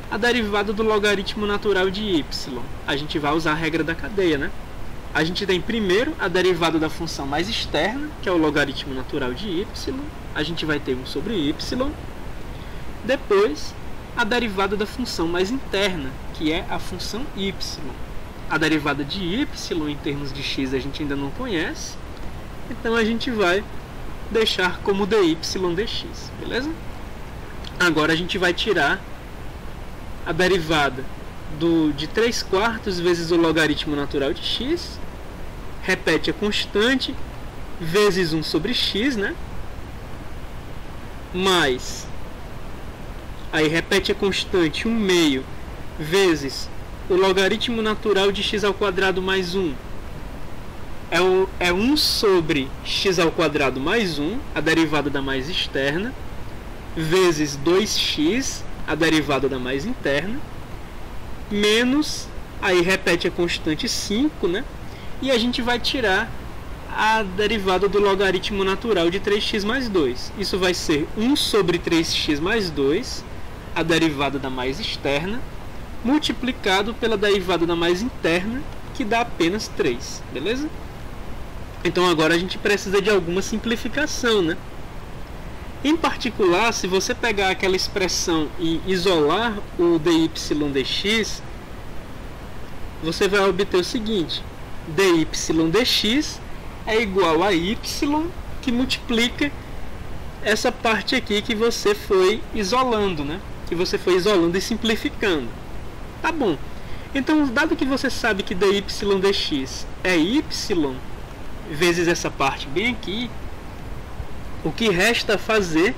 a derivada do logaritmo natural de y? A gente vai usar a regra da cadeia, né? A gente tem primeiro a derivada da função mais externa, que é o logaritmo natural de y. A gente vai ter 1 sobre y. Depois, a derivada da função mais interna, que é a função y. A derivada de y em termos de x a gente ainda não conhece. Então a gente vai deixar como dy dx, beleza? Agora a gente vai tirar a derivada de 3/4 vezes o logaritmo natural de x, repete a constante, vezes 1 sobre x, né? Mais, aí repete a constante 1/2 vezes o logaritmo natural de x ao quadrado mais 1. É 1 sobre x ao quadrado mais 1, a derivada da mais externa, vezes 2x, a derivada da mais interna, menos, aí repete a constante 5, né? E a gente vai tirar a derivada do logaritmo natural de 3x mais 2. Isso vai ser 1 sobre 3x mais 2, a derivada da mais externa, multiplicado pela derivada da mais interna, que dá apenas 3, beleza? Então agora a gente precisa de alguma simplificação, né? Em particular, se você pegar aquela expressão e isolar o dy dx, você vai obter o seguinte: dy dx é igual a y que multiplica essa parte aqui que você foi isolando, né? Que você foi isolando e simplificando. Tá bom. Então, dado que você sabe que dy dx é y vezes essa parte bem aqui, o que resta fazer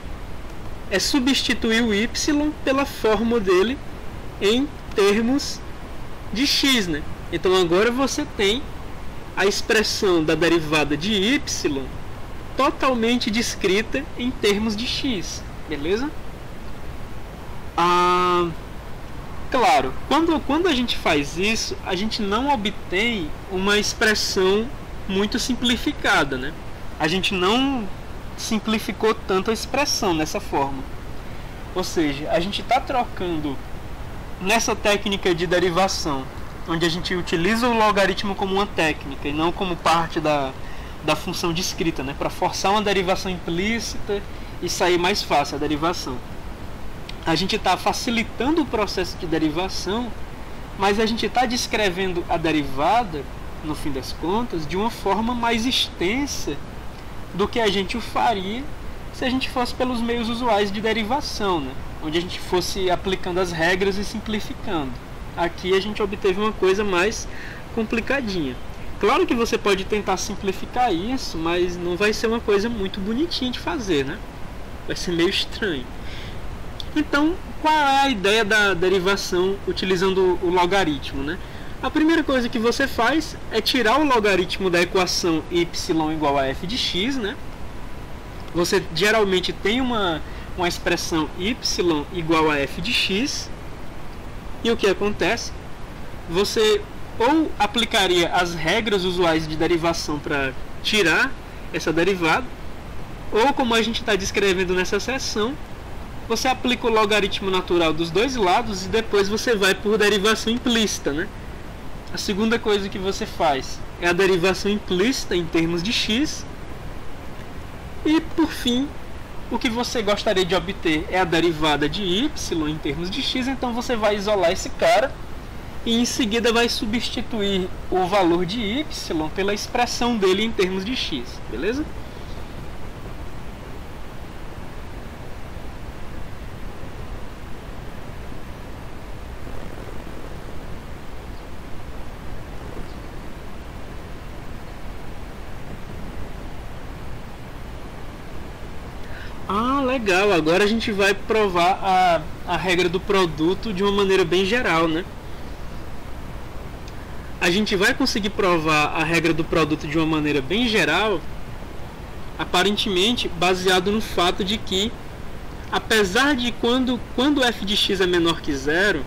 é substituir o y pela fórmula dele em termos de x, né? Então agora você tem a expressão da derivada de y totalmente descrita em termos de x, beleza? Claro, quando a gente faz isso, a gente não obtém uma expressão muito simplificada, né? A gente não simplificou tanto a expressão nessa forma. Ou seja, a gente está trocando nessa técnica de derivação, onde a gente utiliza o logaritmo como uma técnica e não como parte da função descrita, né? Para forçar uma derivação implícita e sair mais fácil a derivação. A gente está facilitando o processo de derivação, mas a gente está descrevendo a derivada, no fim das contas, de uma forma mais extensa do que a gente o faria se a gente fosse pelos meios usuais de derivação, né? Onde a gente fosse aplicando as regras e simplificando. Aqui a gente obteve uma coisa mais complicadinha. Claro que você pode tentar simplificar isso, mas não vai ser uma coisa muito bonitinha de fazer, né? Vai ser meio estranho. Então, qual é a ideia da derivação utilizando o logaritmo, né? A primeira coisa que você faz é tirar o logaritmo da equação y igual a f de x, né? Você geralmente tem uma expressão y igual a f de x, e o que acontece? Você ou aplicaria as regras usuais de derivação para tirar essa derivada, ou, como a gente está descrevendo nessa seção, você aplica o logaritmo natural dos dois lados e depois você vai por derivação implícita, né? A segunda coisa que você faz é a derivação implícita em termos de x. E, por fim, o que você gostaria de obter é a derivada de y em termos de x. Então você vai isolar esse cara e em seguida vai substituir o valor de y pela expressão dele em termos de x, beleza? Ah, legal. Agora a gente vai provar a regra do produto de uma maneira bem geral, né? A gente vai conseguir provar a regra do produto de uma maneira bem geral, aparentemente baseado no fato de que, apesar de quando f de x é menor que zero,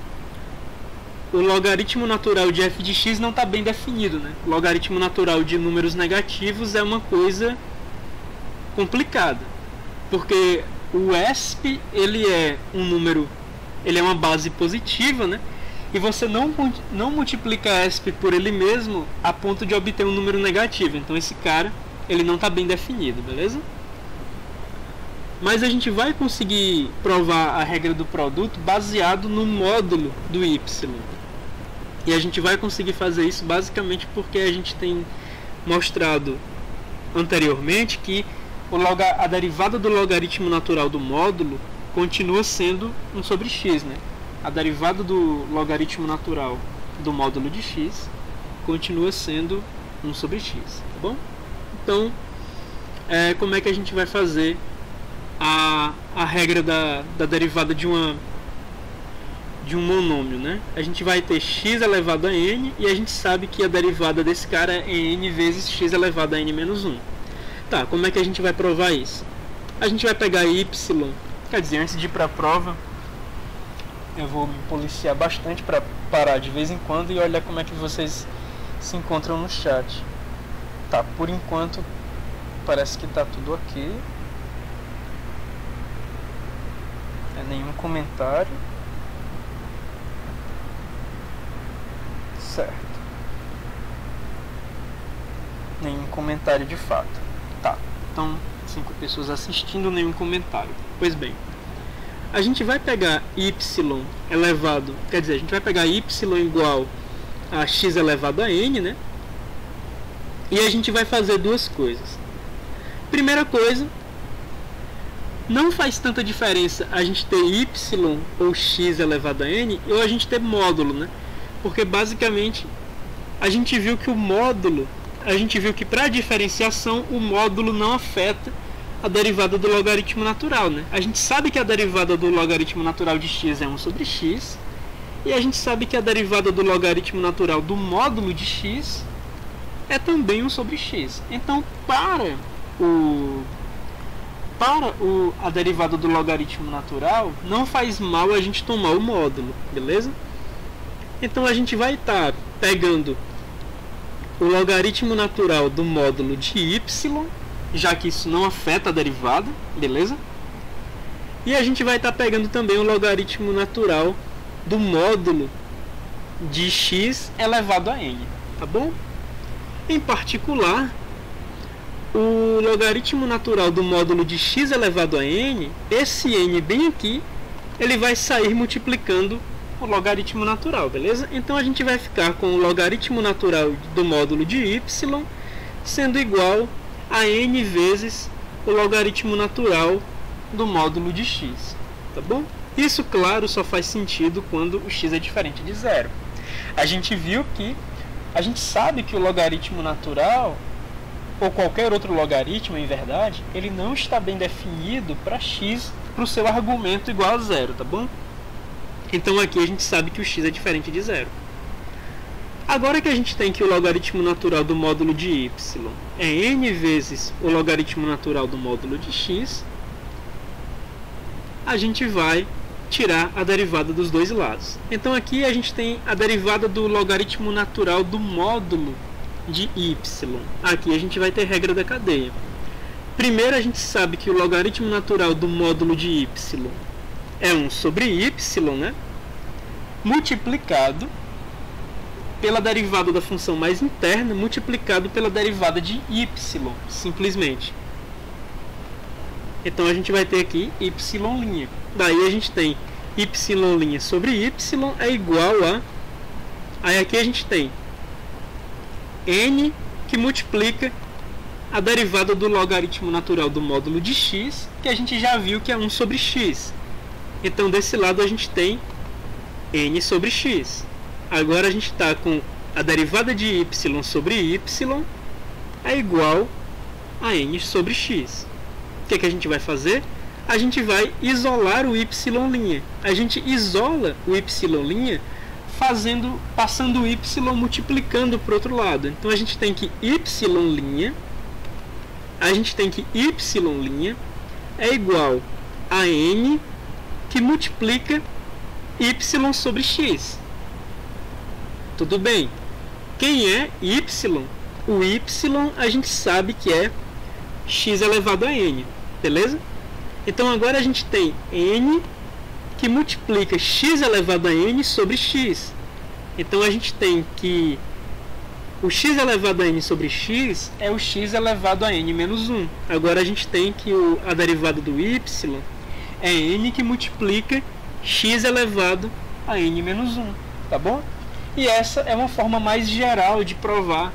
o logaritmo natural de f de x não está bem definido, né? O logaritmo natural de números negativos é uma coisa complicada, porque o ESP ele é um número, ele é uma base positiva, né? E você não multiplica ESP por ele mesmo a ponto de obter um número negativo. Então esse cara ele não está bem definido, beleza? Mas a gente vai conseguir provar a regra do produto baseado no módulo do y. E a gente vai conseguir fazer isso basicamente porque a gente tem mostrado anteriormente que a derivada do logaritmo natural do módulo continua sendo 1 sobre x, né? A derivada do logaritmo natural do módulo de x continua sendo 1 sobre x, tá bom? Então, como é que a gente vai fazer a regra da derivada de um monômio, né? A gente vai ter x elevado a n e a gente sabe que a derivada desse cara é n vezes x elevado a n menos 1. Tá, como é que a gente vai provar isso? A gente vai pegar y, quer dizer, antes de ir para a prova, eu vou me policiar bastante para parar de vez em quando e olhar como é que vocês se encontram no chat. Tá, por enquanto parece que tá tudo ok. Nenhum comentário. Certo. Nenhum comentário de fato. Tá, então 5 pessoas assistindo, nenhum comentário. Pois bem, a gente vai pegar y elevado, quer dizer, a gente vai pegar y igual a x elevado a n, né? E a gente vai fazer duas coisas. Primeira coisa, não faz tanta diferença a gente ter y ou x elevado a n ou a gente ter módulo, né? Porque basicamente a gente viu que o módulo, a gente viu que para a diferenciação o módulo não afeta a derivada do logaritmo natural, né? A gente sabe que a derivada do logaritmo natural de x é 1 sobre x, e a gente sabe que a derivada do logaritmo natural do módulo de x é também 1 sobre x. Então, a derivada do logaritmo natural, não faz mal a gente tomar o módulo, beleza? Então a gente vai estar pegando o logaritmo natural do módulo de y, já que isso não afeta a derivada, beleza? E a gente vai estar pegando também o logaritmo natural do módulo de x elevado a n, tá bom? Em particular, o logaritmo natural do módulo de x elevado a n, esse n bem aqui, ele vai sair multiplicando o logaritmo natural, beleza? Então a gente vai ficar com o logaritmo natural do módulo de y sendo igual a n vezes o logaritmo natural do módulo de x, tá bom? Isso, claro, só faz sentido quando o x é diferente de zero. A gente viu que, a gente sabe que o logaritmo natural, ou qualquer outro logaritmo, em verdade, ele não está bem definido para x, para o seu argumento igual a zero, tá bom? Então aqui a gente sabe que o x é diferente de zero. Agora que a gente tem que o logaritmo natural do módulo de y é n vezes o logaritmo natural do módulo de x, a gente vai tirar a derivada dos dois lados. Então aqui a gente tem a derivada do logaritmo natural do módulo de y. Aqui a gente vai ter regra da cadeia. Primeiro a gente sabe que o logaritmo natural do módulo de y é 1 sobre y, né? Multiplicado pela derivada da função mais interna, multiplicado pela derivada de y, simplesmente. Então a gente vai ter aqui y'. Daí a gente tem y' sobre y é igual a... Aí aqui a gente tem n que multiplica a derivada do logaritmo natural do módulo de x, que a gente já viu que é 1 sobre x. Então desse lado a gente tem n sobre x. Agora a gente está com a derivada de y sobre y é igual a n sobre x. O que a gente vai fazer? A gente vai isolar o y'. A gente isola o y' passando o y multiplicando para o outro lado. Então a gente tem que y' é igual a n que multiplica y sobre x. Tudo bem. Quem é y? O y a gente sabe que é x elevado a n. Beleza? Então agora a gente tem n que multiplica x elevado a n sobre x. Então a gente tem que o x elevado a n sobre x é o x elevado a n menos 1. Agora a gente tem que a derivada do y é n que multiplica x elevado a n menos 1. Tá bom? E essa é uma forma mais geral de provar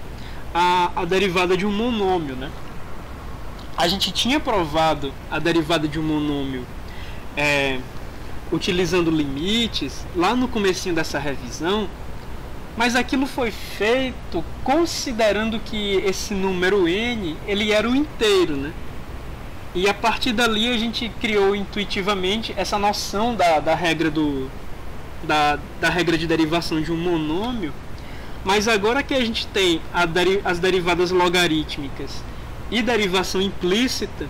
a derivada de um monômio, né? A gente tinha provado a derivada de um monômio utilizando limites lá no comecinho dessa revisão, mas aquilo foi feito considerando que esse número n ele era o inteiro, né? E a partir dali a gente criou intuitivamente essa noção da regra da regra de derivação de um monômio. Mas agora que a gente tem as derivadas logarítmicas e derivação implícita,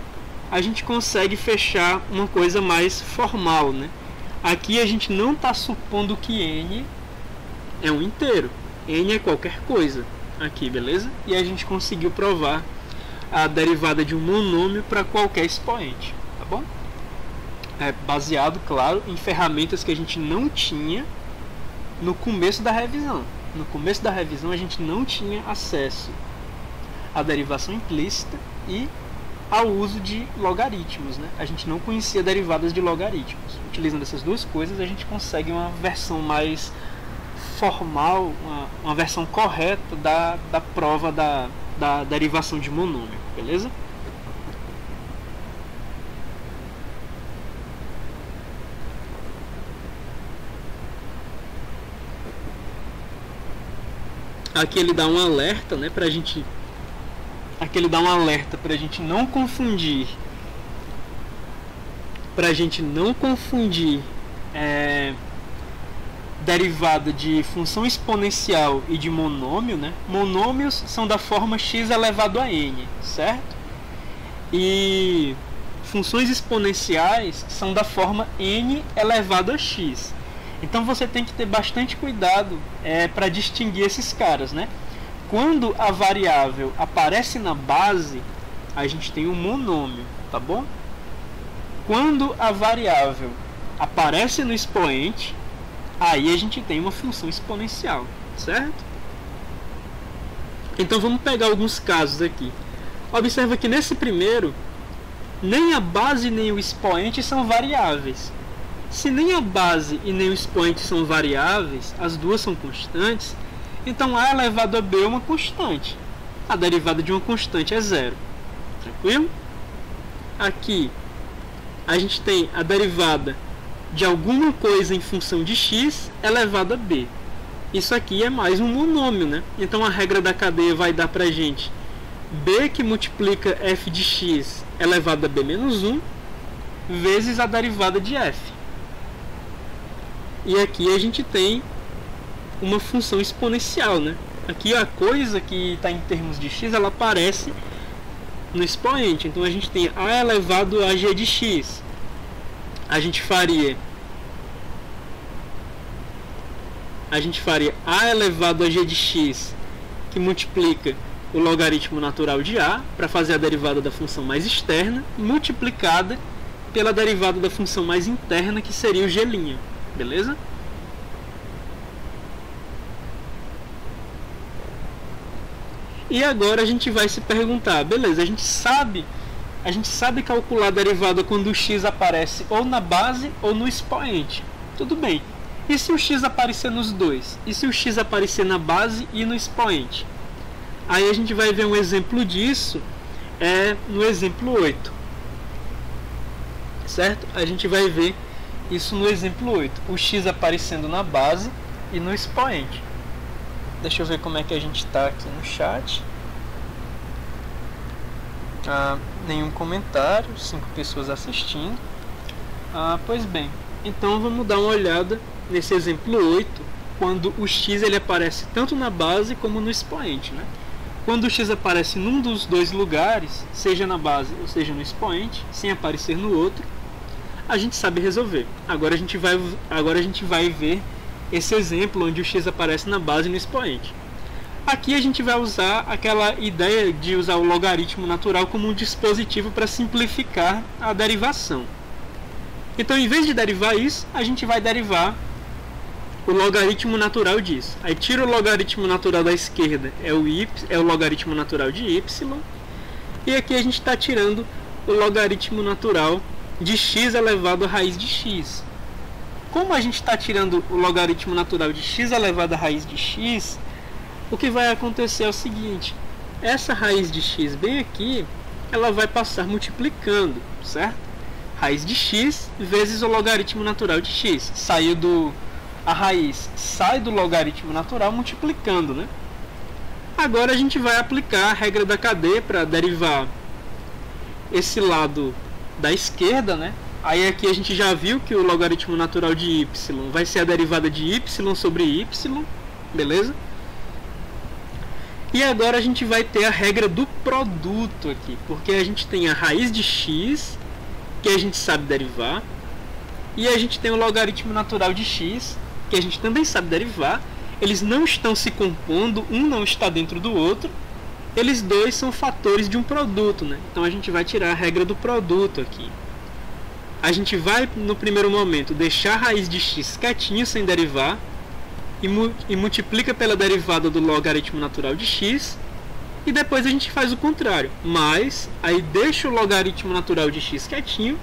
a gente consegue fechar uma coisa mais formal, né? Aqui a gente não está supondo que n é um inteiro. N é qualquer coisa aqui, beleza? E a gente conseguiu provar a derivada de um monômio para qualquer expoente, tá bom? Baseado, claro, em ferramentas que a gente não tinha no começo da revisão. No começo da revisão a gente não tinha acesso à derivação implícita e ao uso de logaritmos, né? A gente não conhecia derivadas de logaritmos. Utilizando essas duas coisas a gente consegue uma versão mais formal, uma versão correta da prova da derivação de monômio, beleza? Aqui ele dá um alerta, né, pra gente. Aqui ele dá um alerta pra gente não confundir. Derivada de função exponencial e de monômio, né? Monômios são da forma x elevado a n, certo? E funções exponenciais são da forma n elevado a x. Então você tem que ter bastante cuidado para distinguir esses caras, né? Quando a variável aparece na base, a gente tem um monômio, tá bom? Quando a variável aparece no expoente, aí a gente tem uma função exponencial, certo? Então vamos pegar alguns casos aqui. Observa que nesse primeiro, nem a base nem o expoente são variáveis. Se nem a base e nem o expoente são variáveis, as duas são constantes, então a elevado a b é uma constante. A derivada de uma constante é zero. Tranquilo? Aqui a gente tem a derivada de alguma coisa em função de x elevado a b. Isso aqui é mais um monômio, né? Então a regra da cadeia vai dar pra gente b que multiplica f de x elevado a b menos 1 vezes a derivada de f. E aqui a gente tem uma função exponencial, né? Aqui a coisa que está em termos de x, ela aparece no expoente. Então a gente tem a elevado a g de x. A gente faria a elevado a g de x, que multiplica o logaritmo natural de a, para fazer a derivada da função mais externa, multiplicada pela derivada da função mais interna, que seria o g', beleza? E agora a gente vai se perguntar, beleza, a gente sabe calcular a derivada quando o x aparece ou na base ou no expoente. Tudo bem. E se o x aparecer nos dois? E se o x aparecer na base e no expoente? Aí a gente vai ver um exemplo disso no exemplo 8. Certo? A gente vai ver isso no exemplo 8. O x aparecendo na base e no expoente. Deixa eu ver como é que a gente está aqui no chat. Nenhum comentário, 5 pessoas assistindo. Pois bem, então vamos dar uma olhada nesse exemplo 8, quando o x ele aparece tanto na base como no expoente, né? Quando o x aparece num dos dois lugares, seja na base ou seja no expoente, sem aparecer no outro, a gente sabe resolver. Agora a gente vai ver esse exemplo onde o x aparece na base e no expoente. Aqui a gente vai usar aquela ideia de usar o logaritmo natural como um dispositivo para simplificar a derivação. Então, em vez de derivar isso, a gente vai derivar o logaritmo natural disso. Aí tira o logaritmo natural da esquerda, é o logaritmo natural de y. E aqui a gente está tirando o logaritmo natural de x elevado à raiz de x. Como a gente está tirando o logaritmo natural de x elevado à raiz de x, o que vai acontecer é o seguinte: essa raiz de x bem aqui, ela vai passar multiplicando, certo? Raiz de x vezes o logaritmo natural de x. A raiz sai do logaritmo natural multiplicando, né? Agora a gente vai aplicar a regra da cadeia para derivar esse lado da esquerda, né? Aí aqui a gente já viu que o logaritmo natural de y vai ser a derivada de y sobre y, beleza? E agora a gente vai ter a regra do produto aqui, porque a gente tem a raiz de x, que a gente sabe derivar, e a gente tem o logaritmo natural de x, que a gente também sabe derivar. Eles não estão se compondo, um não está dentro do outro, eles dois são fatores de um produto, né? Então a gente vai tirar a regra do produto aqui. A gente vai, no primeiro momento, deixar a raiz de x quietinho, sem derivar, e multiplica pela derivada do logaritmo natural de x, e depois a gente faz o contrário, mas aí deixa o logaritmo natural de x quietinho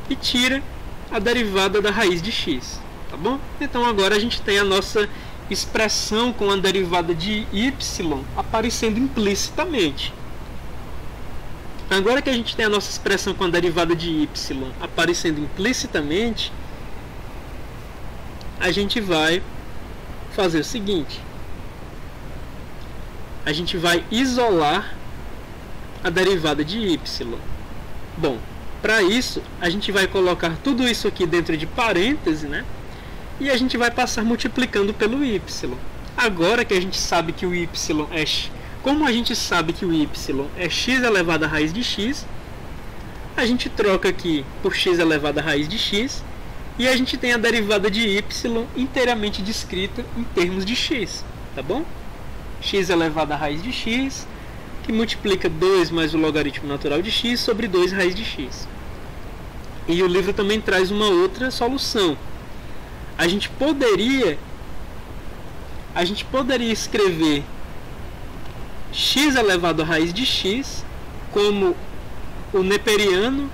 e tira a derivada da raiz de x, tá bom? Então agora a gente tem a nossa expressão com a derivada de y aparecendo implicitamente. Agora que a gente tem a nossa expressão com a derivada de y aparecendo implicitamente, a gente vai fazer o seguinte: a gente vai isolar a derivada de y. Bom, para isso a gente vai colocar tudo isso aqui dentro de parêntese, né? E a gente vai passar multiplicando pelo y. Agora que a gente sabe que o y é como a gente sabe que o y é x elevado à raiz de x, a gente troca aqui por x elevado à raiz de x, e a gente tem a derivada de y inteiramente descrita em termos de x, tá bom? X elevado à raiz de x, que multiplica 2 mais o logaritmo natural de x sobre 2 raiz de x. E o livro também traz uma outra solução. A gente poderia escrever x elevado à raiz de x como o neperiano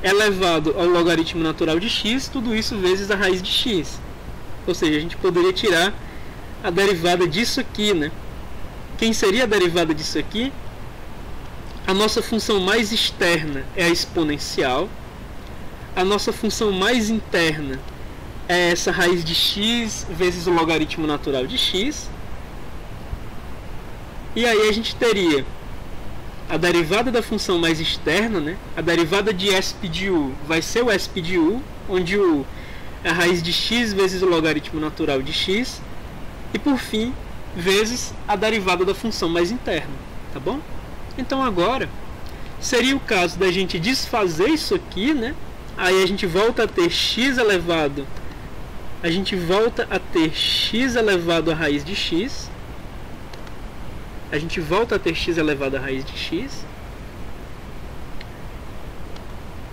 elevado ao logaritmo natural de x, tudo isso vezes a raiz de x. Ou seja, a gente poderia tirar a derivada disso aqui, né? Quem seria a derivada disso aqui? A nossa função mais externa é a exponencial. A nossa função mais interna é essa raiz de x vezes o logaritmo natural de x. E aí a gente teria a derivada da função mais externa, né? A derivada de esp de u vai ser o esp de u, onde u é a raiz de x vezes o logaritmo natural de x. E por fim, vezes a derivada da função mais interna, tá bom? Então agora seria o caso da gente desfazer isso aqui, né? Aí a gente volta a ter x elevado, a gente volta a ter x elevado à raiz de x, a gente volta a ter x elevado à raiz de x,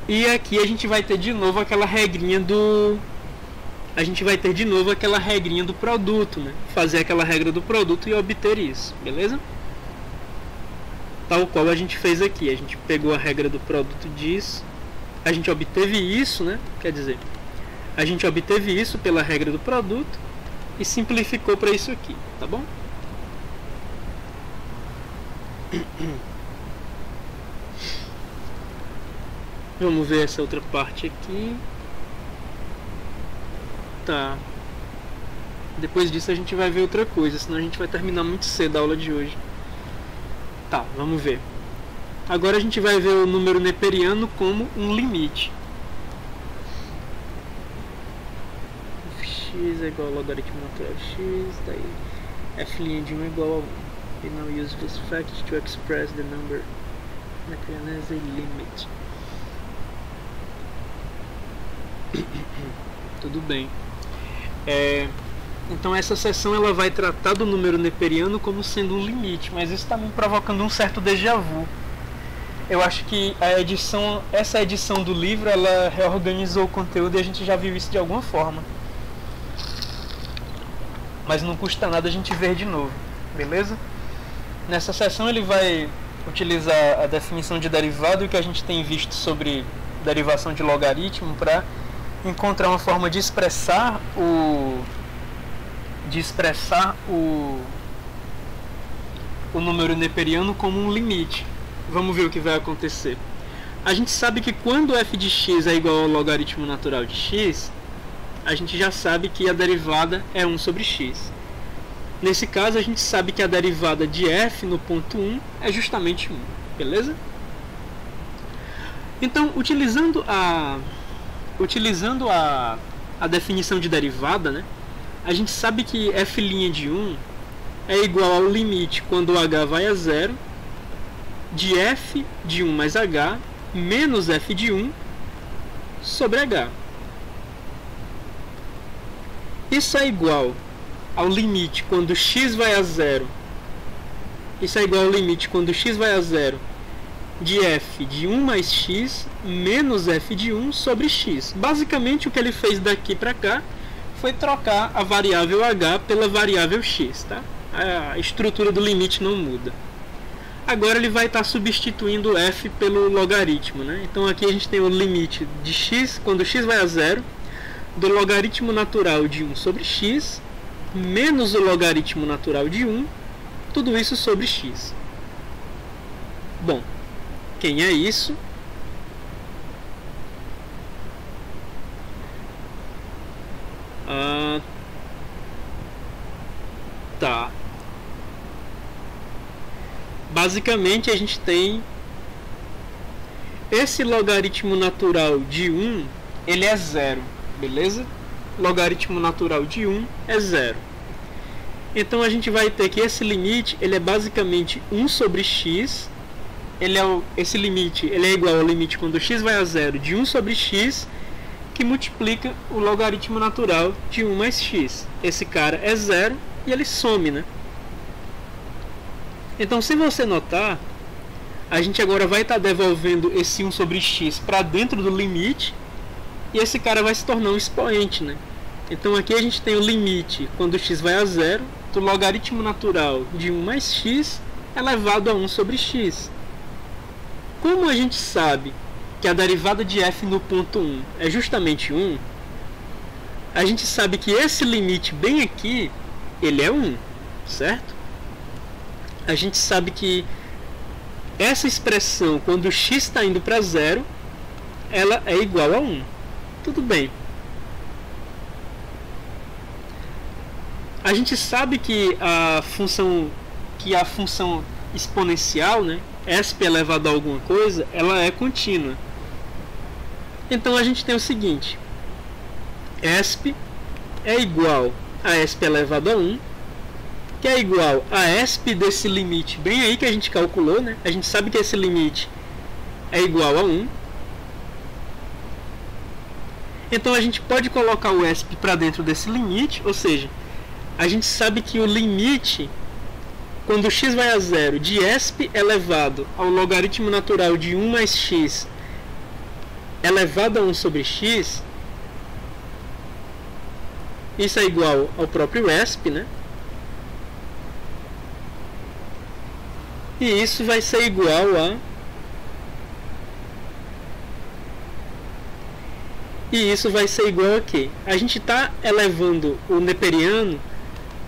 e aqui a gente vai ter de novo aquela regrinha do... A gente vai ter de novo aquela regrinha do produto, né? Fazer aquela regra do produto e obter isso, beleza? Tal qual a gente fez aqui. A gente pegou a regra do produto disso, a gente obteve isso, né? Quer dizer, a gente obteve isso pela regra do produto e simplificou para isso aqui, tá bom? Vamos ver essa outra parte aqui. Tá. Depois disso a gente vai ver outra coisa, senão a gente vai terminar muito cedo a aula de hoje. Tá, vamos ver. Agora a gente vai ver o número neperiano como um limite. X é igual ao logaritmo natural de x, daí f' de 1 é igual a 1. We now use this fact to express the number neperiano as a limit. Tudo bem. Então essa seção ela vai tratar do número neperiano como sendo um limite, mas isso está me provocando um certo déjà vu. Eu acho que essa edição do livro ela reorganizou o conteúdo e a gente já viu isso de alguma forma. Mas não custa nada a gente ver de novo, beleza? Nessa seção ele vai utilizar a definição de derivada e o que a gente tem visto sobre derivação de logaritmo para encontrar uma forma de expressar o número neperiano como um limite. Vamos ver o que vai acontecer. A gente sabe que quando f de x é igual ao logaritmo natural de x, a gente já sabe que a derivada é 1 sobre x. Nesse caso, a gente sabe que a derivada de f no ponto 1 é justamente 1, beleza? Então, utilizando a definição de derivada, né, a gente sabe que f' de 1 é igual ao limite quando h vai a 0 de f de 1 mais h menos f de 1 sobre h. Isso é igual ao limite quando x vai a 0. Isso é igual ao limite quando x vai a 0 de f de 1 mais x menos f de 1 sobre x. Basicamente o que ele fez daqui para cá foi trocar a variável h pela variável x, tá? A estrutura do limite não muda. Agora ele vai estar substituindo f pelo logaritmo, né? Então aqui a gente tem o limite de x, quando x vai a 0, do logaritmo natural de 1 sobre x, menos o logaritmo natural de 1, tudo isso sobre x. Bom, quem é isso? Tá. Basicamente a gente tem esse logaritmo natural de 1, ele é 0, beleza? Logaritmo natural de 1 é 0. Então a gente vai ter que esse limite, ele é basicamente 1 sobre x. Esse limite ele é igual ao limite quando x vai a 0 de 1 sobre x, que multiplica o logaritmo natural de 1 mais x. Esse cara é 0 e ele some, né? Então, se você notar, a gente agora vai estar devolvendo esse 1 sobre x para dentro do limite, e esse cara vai se tornar um expoente, né? Então aqui a gente tem o limite quando x vai a 0 do logaritmo natural de 1 mais x elevado a 1 sobre x. Como a gente sabe que a derivada de f no ponto 1 é justamente 1, a gente sabe que esse limite bem aqui, ele é 1, certo? A gente sabe que essa expressão, quando x está indo para 0, ela é igual a 1. Tudo bem. A gente sabe que a função exponencial, né, esp elevado a alguma coisa, ela é contínua. Então a gente tem o seguinte: esp é igual a esp elevado a 1 que é igual a ESP desse limite, bem aí que a gente calculou, né? A gente sabe que esse limite é igual a 1. Então a gente pode colocar o ESP para dentro desse limite, ou seja, a gente sabe que o limite, quando x vai a zero, de ESP elevado ao logaritmo natural de 1 mais x elevado a 1 sobre x, isso é igual ao próprio ESP, né? E isso vai ser igual a... E isso vai ser igual a quê? A gente está elevando o neperiano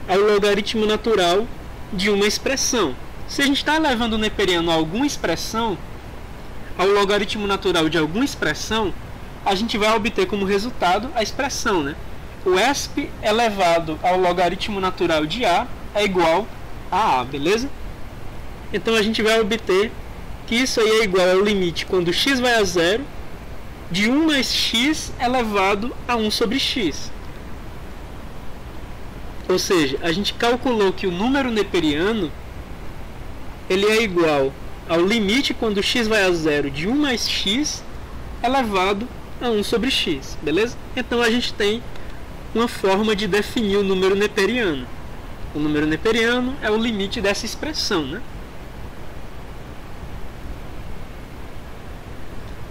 ao logaritmo natural de uma expressão. Se a gente está elevando o neperiano a alguma expressão, ao logaritmo natural de alguma expressão, a gente vai obter como resultado a expressão, né? O ESP elevado ao logaritmo natural de A é igual a A, beleza? Então a gente vai obter que isso aí é igual ao limite quando x vai a zero de 1 mais x elevado a 1 sobre x. Ou seja, a gente calculou que o número neperiano ele é igual ao limite quando x vai a zero de 1 mais x elevado a 1 sobre x, beleza? Então a gente tem uma forma de definir o número neperiano. O número neperiano é o limite dessa expressão, né?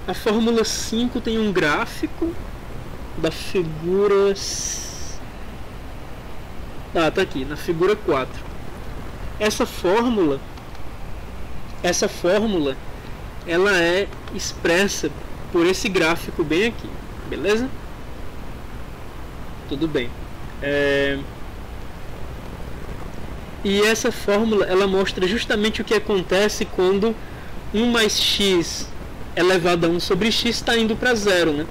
A fórmula 5 tem um gráfico da figura... Ah, tá aqui, na figura 4. Essa fórmula, ela é expressa por esse gráfico bem aqui, beleza? Tudo bem. E essa fórmula, ela mostra justamente o que acontece quando 1 mais x elevado a 1 sobre x está indo para zero, né?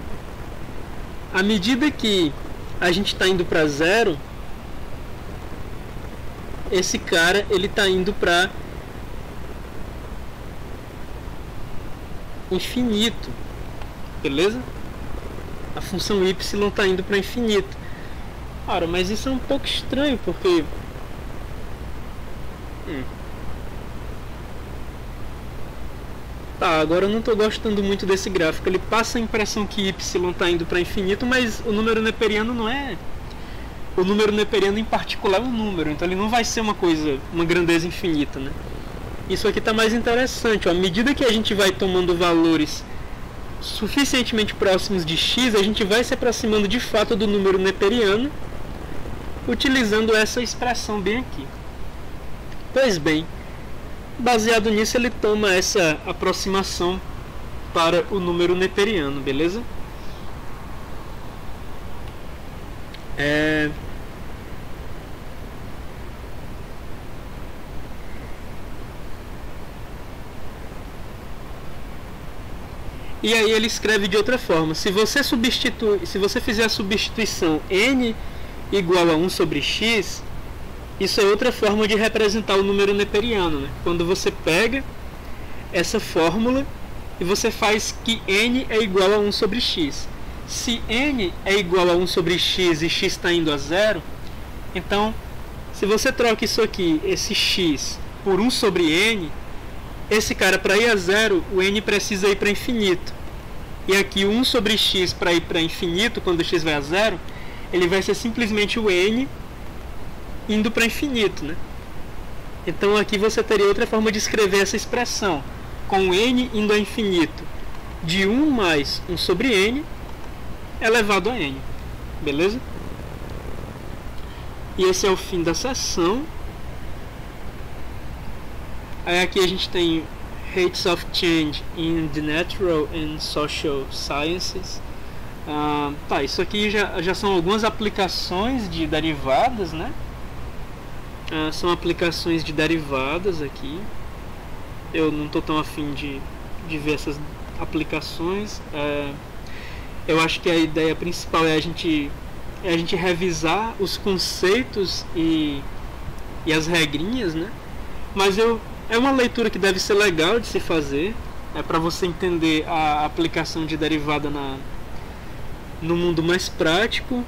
À medida que a gente está indo para zero, esse cara ele está indo para infinito, beleza? A função y está indo para infinito. Ora, mas isso é um pouco estranho, porque tá, agora eu não estou gostando muito desse gráfico. Ele passa a impressão que y está indo para infinito, mas o número neperiano não é. O número neperiano em particular é um número, então ele não vai ser uma coisa, uma grandeza infinita, né? Isso aqui está mais interessante, ó. À medida que a gente vai tomando valores suficientemente próximos de x, a gente vai se aproximando de fato do número neperiano, utilizando essa expressão bem aqui. Pois bem, baseado nisso ele toma essa aproximação para o número neperiano, beleza? E aí ele escreve de outra forma. Se você fizer a substituição n igual a 1 sobre x, isso é outra forma de representar o número neperiano, né? Quando você pega essa fórmula e você faz que n é igual a 1 sobre x. Se n é igual a 1 sobre x e x está indo a zero, então se você troca isso aqui, esse x, por 1 sobre n, esse cara, para ir a zero, o n precisa ir para infinito. E aqui o 1 sobre x para ir para infinito, quando x vai a zero, ele vai ser simplesmente o n indo para infinito, né? Então aqui você teria outra forma de escrever essa expressão, com n indo a infinito, de 1 mais 1 sobre n elevado a n, beleza? E esse é o fim da sessão. Aí aqui a gente tem Rates of Change in the Natural and Social Sciences. Tá, isso aqui já são algumas aplicações de derivadas, né? São aplicações de derivadas aqui. Eu não estou tão afim de ver essas aplicações. Eu acho que a ideia principal é a gente revisar os conceitos e as regrinhas, né? Mas é uma leitura que deve ser legal de se fazer, para você entender a aplicação de derivada no mundo mais prático.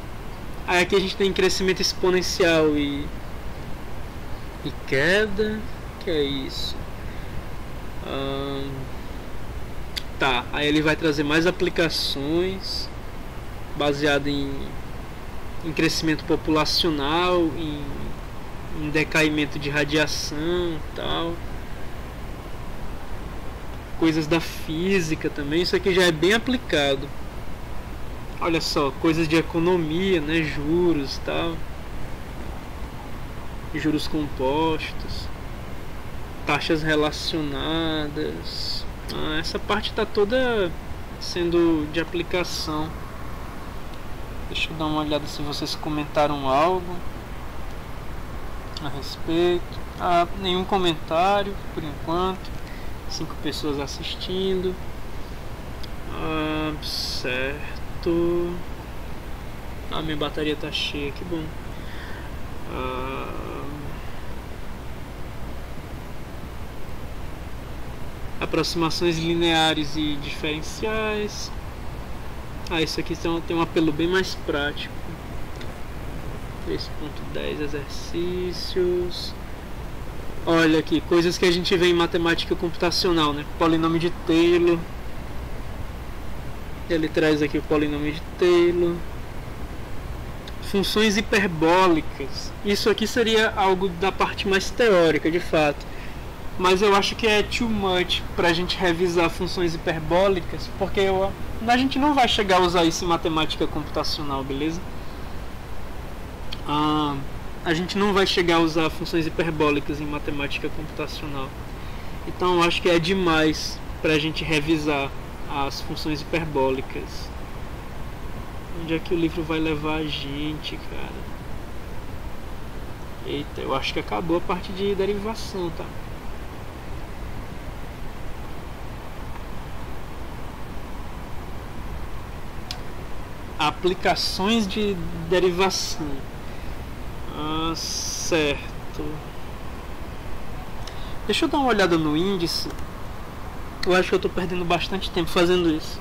Aí aqui a gente tem crescimento exponencial e queda, que é isso. Tá, aí ele vai trazer mais aplicações baseado em crescimento populacional, em decaimento de radiação, tal, coisas da física também. Isso aqui já é bem aplicado. Olha só, coisas de economia, né, juros, tal, juros compostos, taxas relacionadas. Essa parte está toda sendo de aplicação. Deixa eu dar uma olhada se vocês comentaram algo a respeito. Nenhum comentário por enquanto. 5 pessoas assistindo. Certo. Minha bateria tá cheia, que bom. Aproximações lineares e diferenciais. Isso aqui tem um apelo bem mais prático. 3.10 exercícios. Olha aqui, coisas que a gente vê em matemática computacional, né? Polinômio de Taylor. Ele traz aqui o polinômio de Taylor. Funções hiperbólicas. Isso aqui seria algo da parte mais teórica, de fato. Mas eu acho que é too much pra gente revisar funções hiperbólicas, porque a gente não vai chegar a usar isso em matemática computacional, beleza? A gente não vai chegar a usar funções hiperbólicas em matemática computacional. Então eu acho que é demais pra gente revisar as funções hiperbólicas. Onde é que o livro vai levar a gente, cara? Eita, eu acho que acabou a parte de derivação, tá? Aplicações de derivação. Certo. Deixa eu dar uma olhada no índice. Eu acho que eu estou perdendo bastante tempo fazendo isso.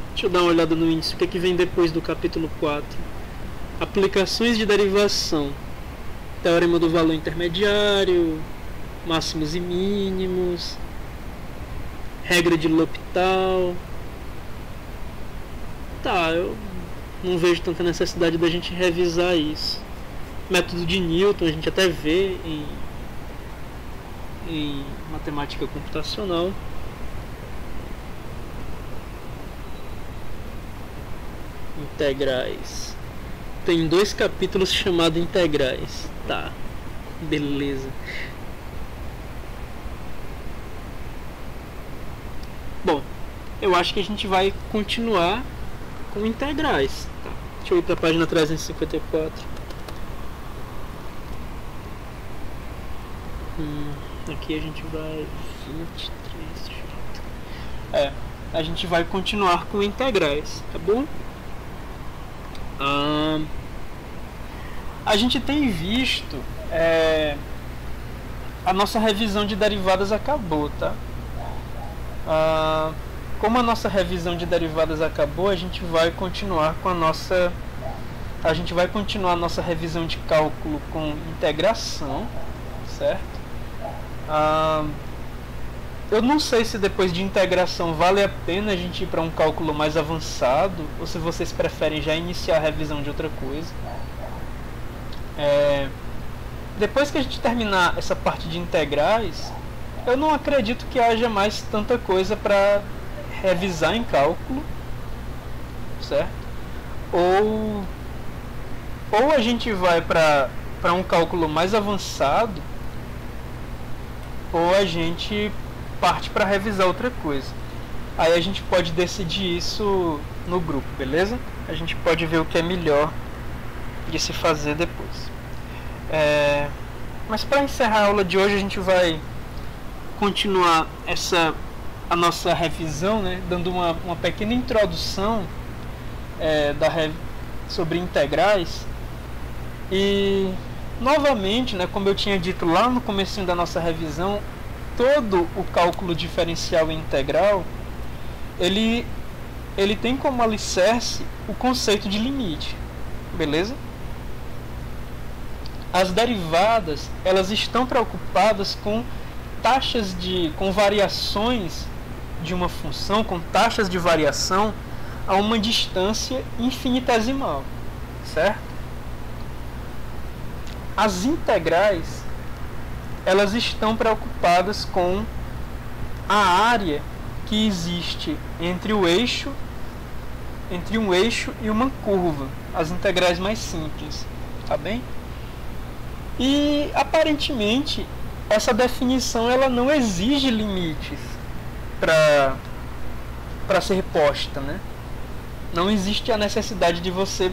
Deixa eu dar uma olhada no índice. O que é que vem depois do capítulo 4? Aplicações de derivação. Teorema do valor intermediário. Máximos e mínimos. Regra de L'Hopital. Tá, eu não vejo tanta necessidade da gente revisar isso. Método de Newton a gente até vê em matemática computacional. Integrais. Tem 2 capítulos chamados integrais. Tá, beleza. Bom, eu acho que a gente vai continuar com integrais. Tá. Deixa eu ir para a página 354. Aqui a gente vai 23. A gente vai continuar com integrais, tá bom? A gente tem visto a nossa revisão de derivadas acabou, tá? Como a nossa revisão de derivadas acabou, a gente vai continuar com a nossa revisão de cálculo com integração, certo? Eu não sei se depois de integração vale a pena a gente ir para um cálculo mais avançado, ou se vocês preferem já iniciar a revisão de outra coisa. Depois que a gente terminar essa parte de integrais, eu não acredito que haja mais tanta coisa para revisar em cálculo, certo? Ou a gente vai para um cálculo mais avançado, ou a gente parte para revisar outra coisa. Aí a gente pode decidir isso no grupo, beleza? A gente pode ver o que é melhor de se fazer depois. Mas para encerrar a aula de hoje, a gente vai continuar a nossa revisão, né, dando uma pequena introdução sobre integrais. E novamente, né, como eu tinha dito lá no comecinho da nossa revisão, todo o cálculo diferencial e integral ele tem como alicerce o conceito de limite, beleza? As derivadas, elas estão preocupadas com com variações de uma função, com taxas de variação a uma distância infinitesimal, certo? As integrais, elas estão preocupadas com a área que existe entre um eixo e uma curva, as integrais mais simples, tá bem? E aparentemente essa definição ela não exige limites para ser posta, né? Não existe a necessidade de você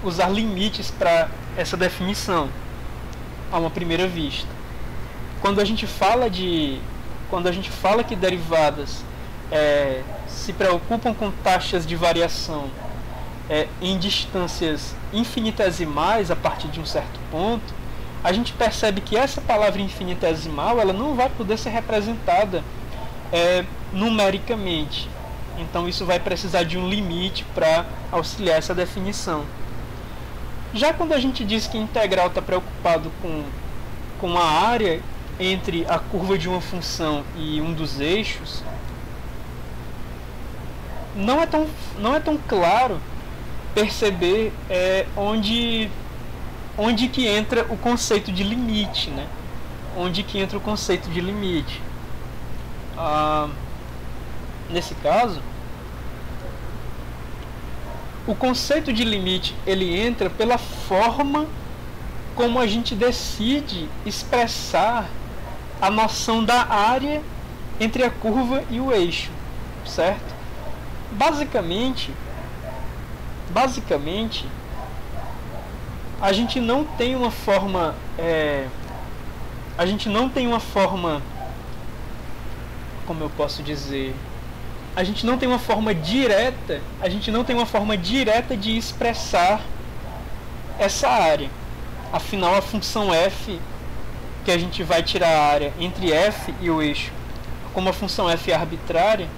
usar limites para essa definição a uma primeira vista. Quando a gente fala que derivadas se preocupam com taxas de variação em distâncias infinitesimais a partir de um certo ponto, a gente percebe que essa palavra infinitesimal ela não vai poder ser representada numericamente. Então isso vai precisar de um limite para auxiliar essa definição. Já quando a gente diz que integral está preocupado com a área entre a curva de uma função e um dos eixos, não é tão claro perceber onde que entra o conceito de limite, né? Onde que entra o conceito de limite? Nesse caso, o conceito de limite ele entra pela forma como a gente decide expressar a noção da área entre a curva e o eixo, certo? Basicamente, a gente não tem uma forma como eu posso dizer, a gente não tem uma forma direta de expressar essa área. Afinal, a função f, que a gente vai tirar a área entre f e o eixo, como a função f é arbitrária,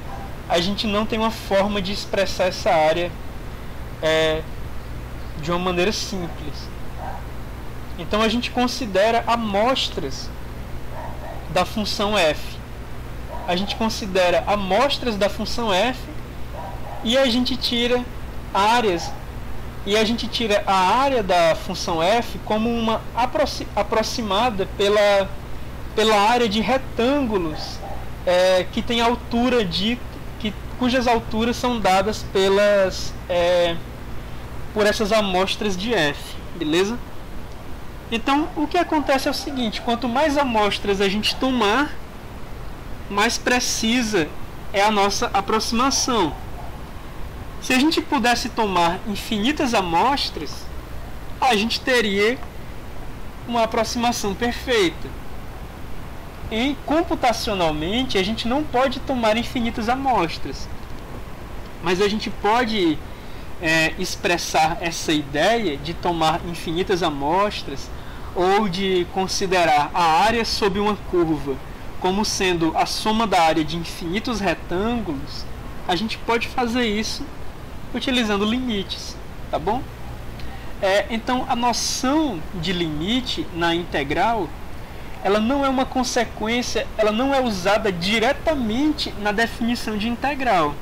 a gente não tem uma forma de expressar essa área de uma maneira simples. Então a gente considera amostras da função f. A gente considera amostras da função f e a gente tira áreas. E a gente tira a área da função f como uma aproximada pela área de retângulos que tem altura cujas alturas são dadas por essas amostras de f, beleza? Então, o que acontece é o seguinte: quanto mais amostras a gente tomar, mais precisa é a nossa aproximação. Se a gente pudesse tomar infinitas amostras, a gente teria uma aproximação perfeita. E computacionalmente, a gente não pode tomar infinitas amostras, mas a gente pode expressar essa ideia de tomar infinitas amostras ou de considerar a área sob uma curva como sendo a soma da área de infinitos retângulos. A gente pode fazer isso utilizando limites, tá bom? Então a noção de limite na integral, ela não é uma consequência, ela não é usada diretamente na definição de integral.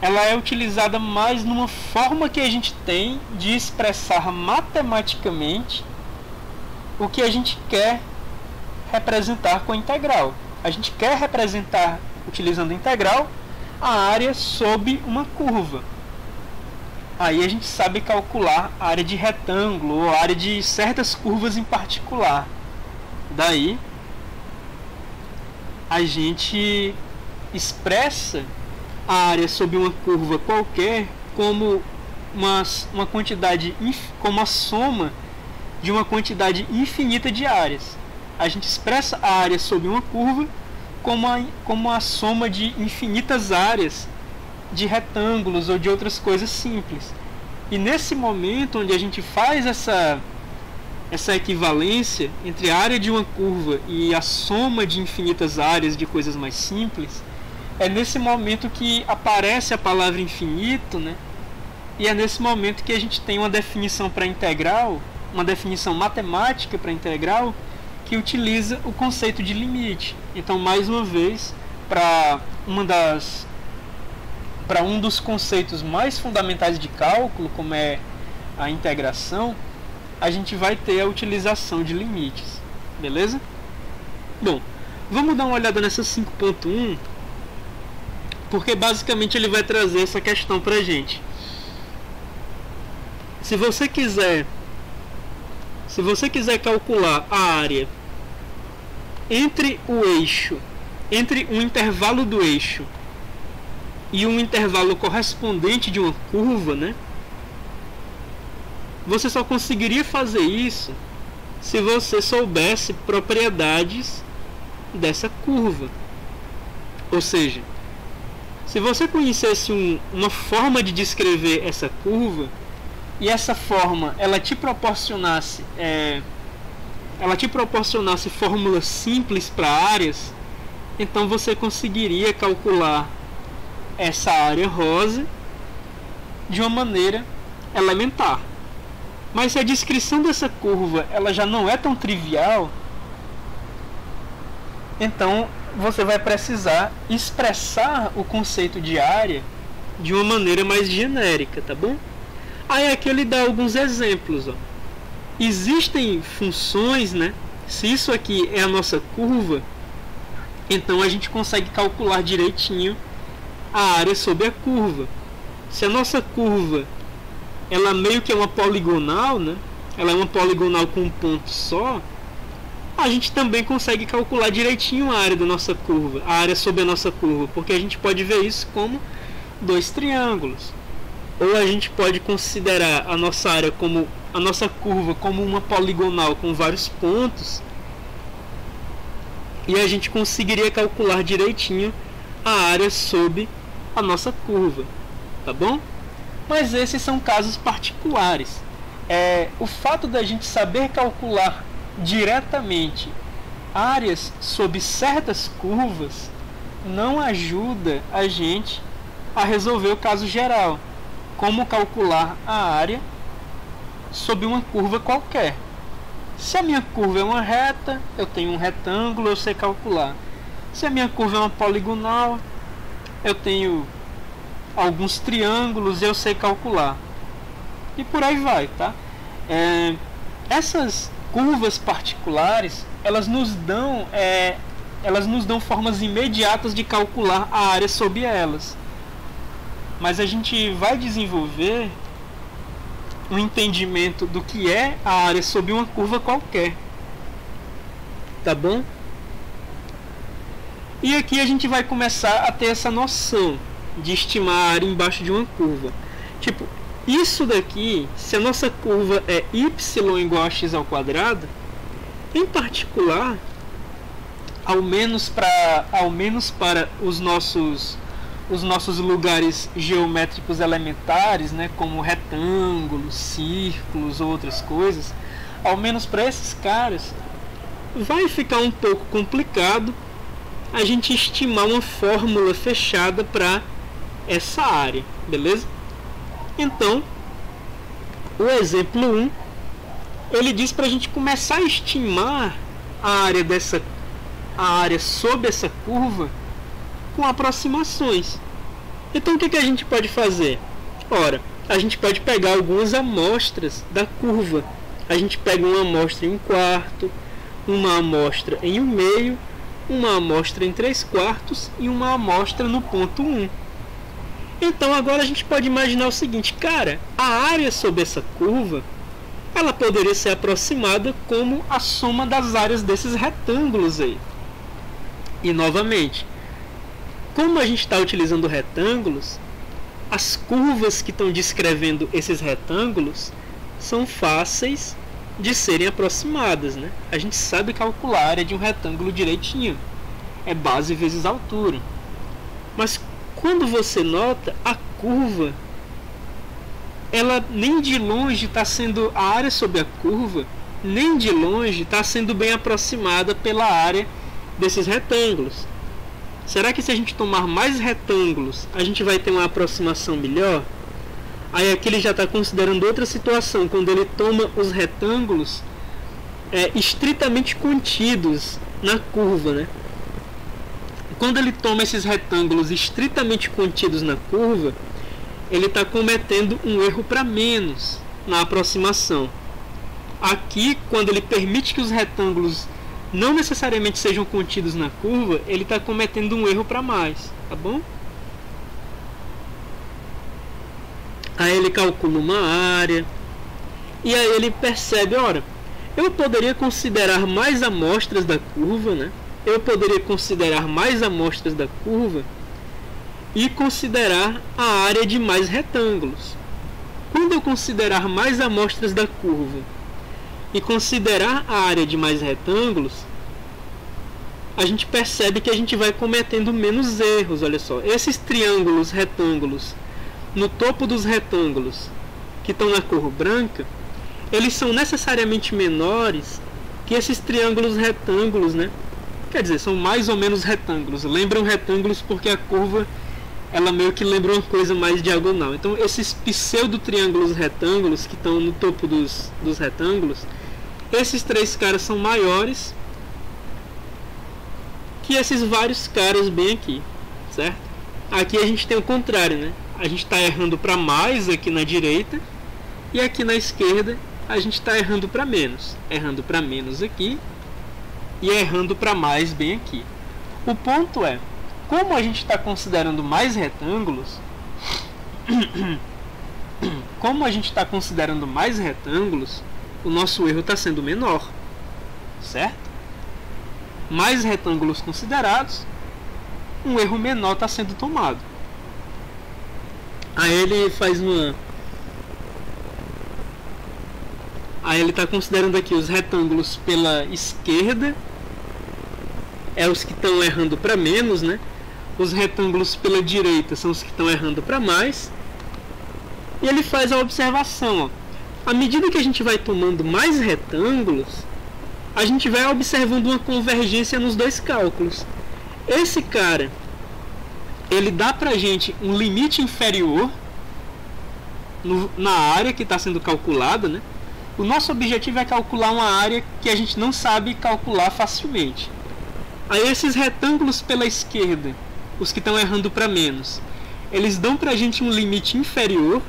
Ela é utilizada mais numa forma que a gente tem de expressar matematicamente o que a gente quer representar com a integral. A gente quer representar, utilizando a integral, a área sob uma curva. Aí a gente sabe calcular a área de retângulo ou a área de certas curvas em particular. Daí a gente expressa a área sob uma curva qualquer como uma quantidade, como a soma de uma quantidade infinita de áreas. A gente expressa a área sob uma curva como a soma de infinitas áreas de retângulos ou de outras coisas simples. E nesse momento onde a gente faz essa equivalência entre a área de uma curva e a soma de infinitas áreas de coisas mais simples, é nesse momento que aparece a palavra infinito, né? E é nesse momento que a gente tem uma definição para integral, uma definição matemática para integral, que utiliza o conceito de limite. Então, mais uma vez, para um dos conceitos mais fundamentais de cálculo, como é a integração, a gente vai ter a utilização de limites. Beleza? Bom, vamos dar uma olhada nessa 5.1, porque basicamente ele vai trazer essa questão para a gente. Se você quiser calcular a área entre um intervalo do eixo e um intervalo correspondente de uma curva, né? Você só conseguiria fazer isso se você soubesse propriedades dessa curva. Ou seja, se você conhecesse uma forma de descrever essa curva, e essa forma ela te proporcionasse fórmulas simples para áreas, então você conseguiria calcular essa área rosa de uma maneira elementar. Mas se a descrição dessa curva ela já não é tão trivial, então você vai precisar expressar o conceito de área de uma maneira mais genérica, tá bom? Aí aqui ele dá alguns exemplos, ó. Existem funções, né? Se isso aqui é a nossa curva, então a gente consegue calcular direitinho a área sobre a curva. Se a nossa curva ela meio que é uma poligonal, né? Ela é uma poligonal com um ponto só, a gente também consegue calcular direitinho a área da nossa curva, a área sobre a nossa curva, porque a gente pode ver isso como dois triângulos. Ou a gente pode considerar a nossa área como a nossa curva como uma poligonal com vários pontos, e a gente conseguiria calcular direitinho a área sob a nossa curva, tá bom? Mas esses são casos particulares. O fato da gente saber calcular diretamente áreas sob certas curvas não ajuda a gente a resolver o caso geral, como calcular a área sob uma curva qualquer. Se a minha curva é uma reta, eu tenho um retângulo, eu sei calcular. Se a minha curva é uma poligonal, eu tenho alguns triângulos, eu sei calcular. E por aí vai, tá? Essas curvas particulares, elas nos dão formas imediatas de calcular a área sob elas. Mas a gente vai desenvolver um entendimento do que é a área sob uma curva qualquer, tá bom? E aqui a gente vai começar a ter essa noção de estimar a área embaixo de uma curva. Tipo, isso daqui, se a nossa curva é y igual a x ao quadrado, em particular, ao menos para os nossos lugares geométricos elementares, né, como retângulos, círculos, outras coisas, ao menos para esses caras, vai ficar um pouco complicado a gente estimar uma fórmula fechada para essa área, beleza? Então, o exemplo 1, ele diz para a gente começar a estimar a área sob essa curva com aproximações. Então o que a gente pode fazer? Ora, a gente pode pegar algumas amostras da curva. A gente pega uma amostra em 1/4, uma amostra em 1/2, uma amostra em 3/4 e uma amostra no ponto 1. Então agora a gente pode imaginar o seguinte, cara, a área sobre essa curva, ela poderia ser aproximada como a soma das áreas desses retângulos aí. E novamente, como a gente está utilizando retângulos, as curvas que estão descrevendo esses retângulos são fáceis de serem aproximadas, né? A gente sabe calcular a área de um retângulo direitinho. É base vezes altura. Mas quando você nota, a curva, ela nem de longe está sendo, a área sobre a curva, nem de longe está sendo bem aproximada pela área desses retângulos. Será que se a gente tomar mais retângulos, a gente vai ter uma aproximação melhor? Aí aqui ele já está considerando outra situação, quando ele toma os retângulos estritamente contidos na curva, né? Quando ele toma esses retângulos estritamente contidos na curva, ele está cometendo um erro para menos na aproximação. Aqui, quando ele permite que os retângulos não necessariamente sejam contidos na curva, ele está cometendo um erro para mais, tá bom? Aí ele calcula uma área, e aí ele percebe, ora, eu poderia considerar mais amostras da curva, né? Eu poderia considerar mais amostras da curva e considerar a área de mais retângulos. Quando eu considerar mais amostras da curva e considerar a área de mais retângulos, a gente percebe que a gente vai cometendo menos erros. Olha só, esses triângulos retângulos no topo dos retângulos que estão na cor branca, eles são necessariamente menores que esses triângulos retângulos, né? Quer dizer, são mais ou menos retângulos. Lembram retângulos porque a curva, ela meio que lembra uma coisa mais diagonal. Então, esses pseudo-triângulos retângulos que estão no topo dos retângulos, esses três caras são maiores que esses vários caras bem aqui, certo? Aqui a gente tem o contrário, né? A gente está errando para mais aqui na direita, e aqui na esquerda a gente está errando para menos. Errando para menos aqui e errando para mais bem aqui. O ponto é, como a gente está considerando mais retângulos, o nosso erro está sendo menor, certo? Mais retângulos considerados, um erro menor está sendo tomado. Aí ele faz uma... Aí ele está considerando aqui os retângulos pela esquerda, é os que estão errando para menos, né? Os retângulos pela direita são os que estão errando para mais. E ele faz a observação, ó. À medida que a gente vai tomando mais retângulos, a gente vai observando uma convergência nos dois cálculos. Esse cara, ele dá pra gente um limite inferior na área que está sendo calculada, né? O nosso objetivo é calcular uma área que a gente não sabe calcular facilmente. Aí esses retângulos pela esquerda, os que estão errando para menos, eles dão pra gente um limite inferior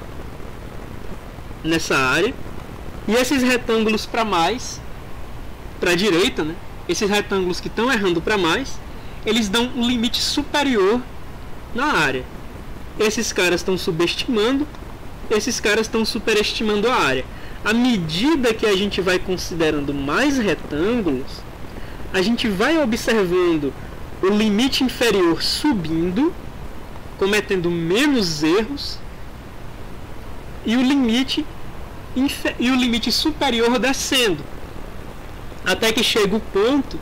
nessa área. E esses retângulos para mais, para a direita, né? Esses retângulos que estão errando para mais, eles dão um limite superior na área. Esses caras estão subestimando, esses caras estão superestimando a área. À medida que a gente vai considerando mais retângulos, a gente vai observando o limite inferior subindo, cometendo menos erros, e o limite superior descendo, até que chega o ponto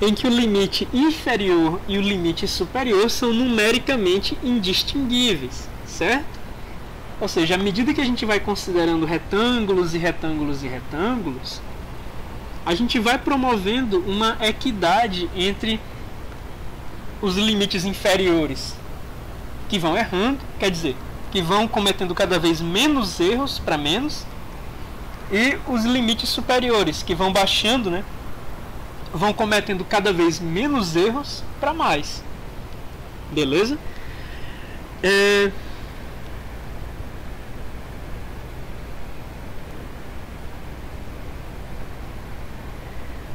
em que o limite inferior e o limite superior são numericamente indistinguíveis, certo? Ou seja, à medida que a gente vai considerando retângulos e retângulos e retângulos, a gente vai promovendo uma equidade entre os limites inferiores que vão errando, quer dizer, que vão cometendo cada vez menos erros para menos, e os limites superiores que vão baixando, né? Vão cometendo cada vez menos erros para mais. Beleza?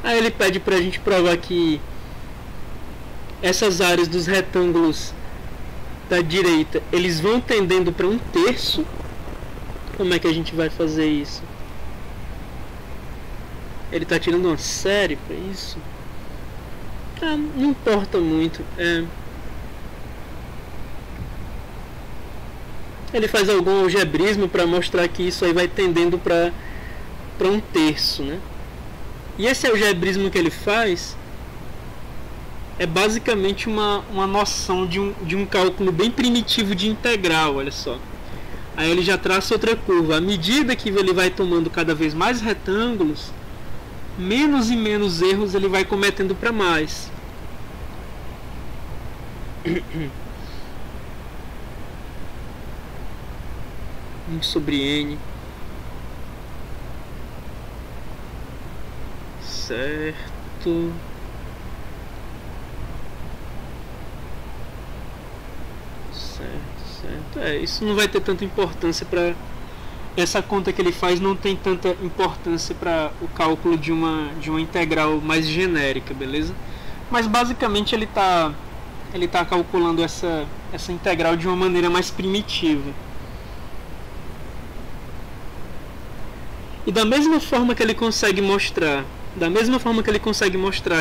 Aí ele pede pra gente provar que essas áreas dos retângulos da direita, eles vão tendendo para 1/3. Como é que a gente vai fazer isso? Ele está tirando uma série para isso? Ah, não importa muito. Ele faz algum algebrismo para mostrar que isso aí vai tendendo para 1/3, né? E esse algebrismo que ele faz é basicamente uma noção de um cálculo bem primitivo de integral, olha só. Aí ele já traça outra curva. À medida que ele vai tomando cada vez mais retângulos, menos e menos erros ele vai cometendo para mais. 1 sobre n. Certo. Certo. Isso não vai ter tanta importância para essa conta que ele faz, não tem tanta importância para o cálculo de uma integral mais genérica, beleza? Mas basicamente ele tá calculando essa integral de uma maneira mais primitiva. E da mesma forma que ele consegue mostrar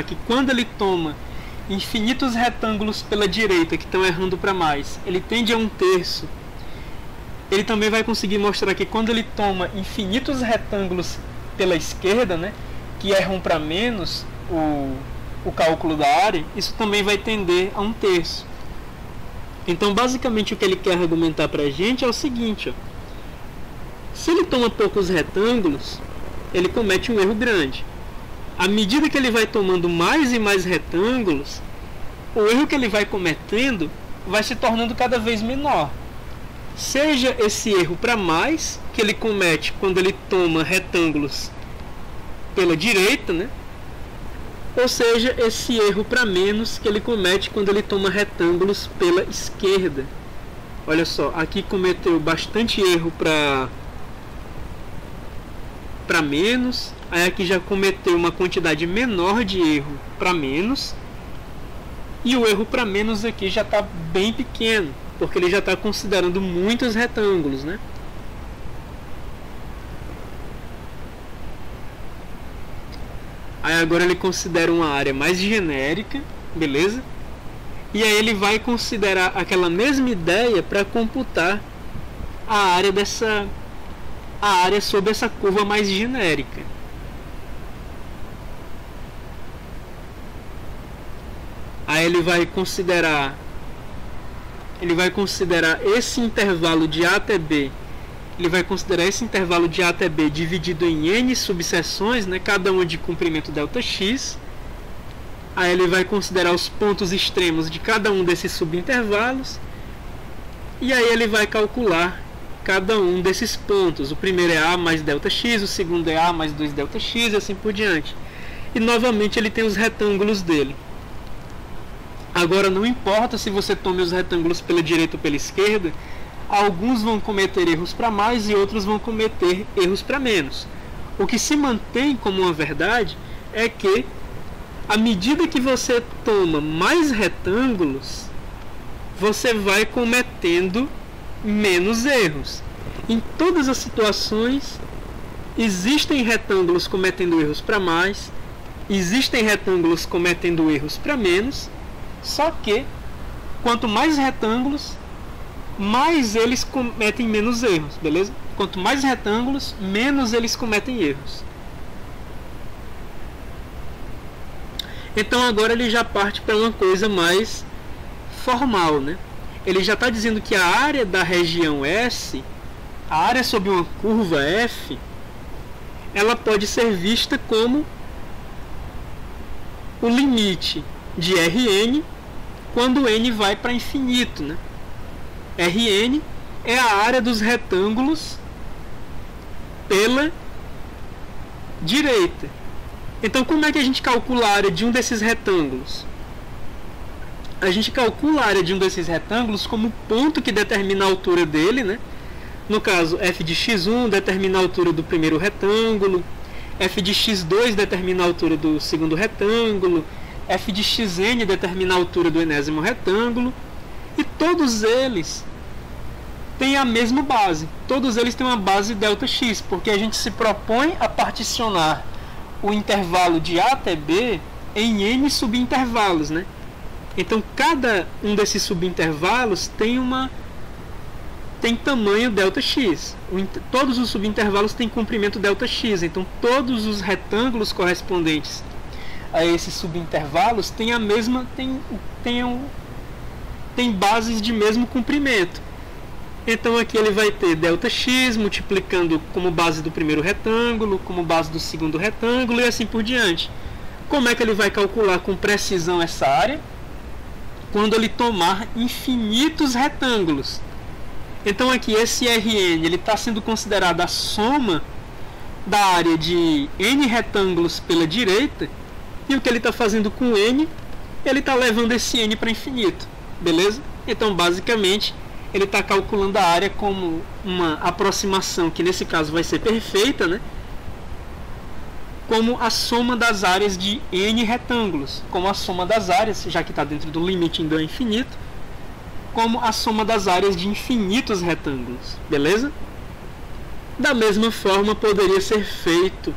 que quando ele toma infinitos retângulos pela direita que estão errando para mais, ele tende a 1/3. Ele também vai conseguir mostrar que quando ele toma infinitos retângulos pela esquerda, né, que erram para menos o cálculo da área, isso também vai tender a 1/3. Então, basicamente, o que ele quer argumentar para a gente é o seguinte, ó. Se ele toma poucos retângulos, ele comete um erro grande. À medida que ele vai tomando mais e mais retângulos, o erro que ele vai cometendo vai se tornando cada vez menor. Seja esse erro para mais, que ele comete quando ele toma retângulos pela direita, né? Ou seja, esse erro para menos, que ele comete quando ele toma retângulos pela esquerda. Olha só, aqui cometeu bastante erro para menos, aí aqui já cometeu uma quantidade menor de erro para menos, e o erro para menos aqui já está bem pequeno, porque ele já está considerando muitos retângulos, né? Aí agora ele considera uma área mais genérica, beleza? E aí ele vai considerar aquela mesma ideia para computar a área sobre essa curva mais genérica. Aí ele vai considerar esse intervalo de A até B. Ele vai considerar esse intervalo de A até B dividido em n subseções, né, cada uma de comprimento Δx. Aí ele vai considerar os pontos extremos de cada um desses subintervalos. E aí ele vai calcular cada um desses pontos. O primeiro é A mais Δx, o segundo é A mais 2Δx e assim por diante. E novamente ele tem os retângulos dele. Agora não importa se você tome os retângulos pela direita ou pela esquerda, alguns vão cometer erros para mais e outros vão cometer erros para menos. O que se mantém como uma verdade é que, à medida que você toma mais retângulos, você vai cometendo menos erros. Em todas as situações, existem retângulos cometendo erros para mais, existem retângulos cometendo erros para menos, só que, quanto mais retângulos, mais eles cometem menos erros, beleza? Quanto mais retângulos, menos eles cometem erros. Então agora ele já parte para uma coisa mais formal, né? Ele já está dizendo que a área da região S, a área sobre uma curva F, ela pode ser vista como o limite de Rn quando n vai para infinito, né? Rn é a área dos retângulos pela direita. Então, como é que a gente calcula a área de um desses retângulos? A gente calcula a área de um desses retângulos como o ponto que determina a altura dele, né? No caso, f de x1 determina a altura do primeiro retângulo, f de x2 determina a altura do segundo retângulo, f de xn determina a altura do enésimo retângulo, e todos eles têm a mesma base. Todos eles têm uma base Δx, porque a gente se propõe a particionar o intervalo de A até B em n subintervalos, né? Então, cada um desses subintervalos tem tamanho Δx. Todos os subintervalos têm comprimento Δx. Então, todos os retângulos correspondentes a esses subintervalos têm tem bases de mesmo comprimento. Então aqui ele vai ter Δx multiplicando como base do primeiro retângulo, como base do segundo retângulo e assim por diante. Como é que ele vai calcular com precisão essa área? Quando ele tomar infinitos retângulos. Então aqui esse Rn ele está sendo considerado a soma da área de n retângulos pela direita, e o que ele está fazendo com n, ele está levando esse n para infinito, beleza? Então basicamente ele está calculando a área como uma aproximação, que nesse caso vai ser perfeita, né? Como a soma das áreas de n retângulos, como a soma das áreas, já que está dentro do limite indo ao infinito, como a soma das áreas de infinitos retângulos, beleza? Da mesma forma poderia ser feito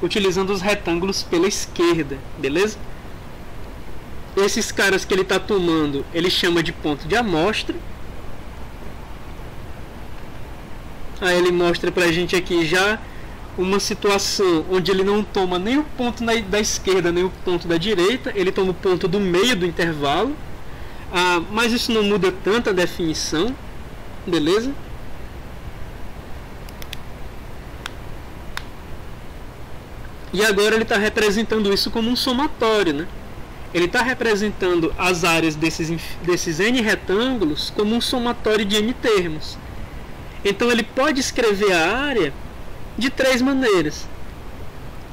utilizando os retângulos pela esquerda, beleza? Esses caras que ele está tomando, ele chama de ponto de amostra. Aí ele mostra pra gente aqui já uma situação onde ele não toma nem o ponto da esquerda nem o ponto da direita, ele toma o ponto do meio do intervalo. Mas isso não muda tanto a definição, beleza? E agora ele está representando isso como um somatório, né? Ele está representando as áreas desses n retângulos como um somatório de n termos. Então ele pode escrever a área de três maneiras.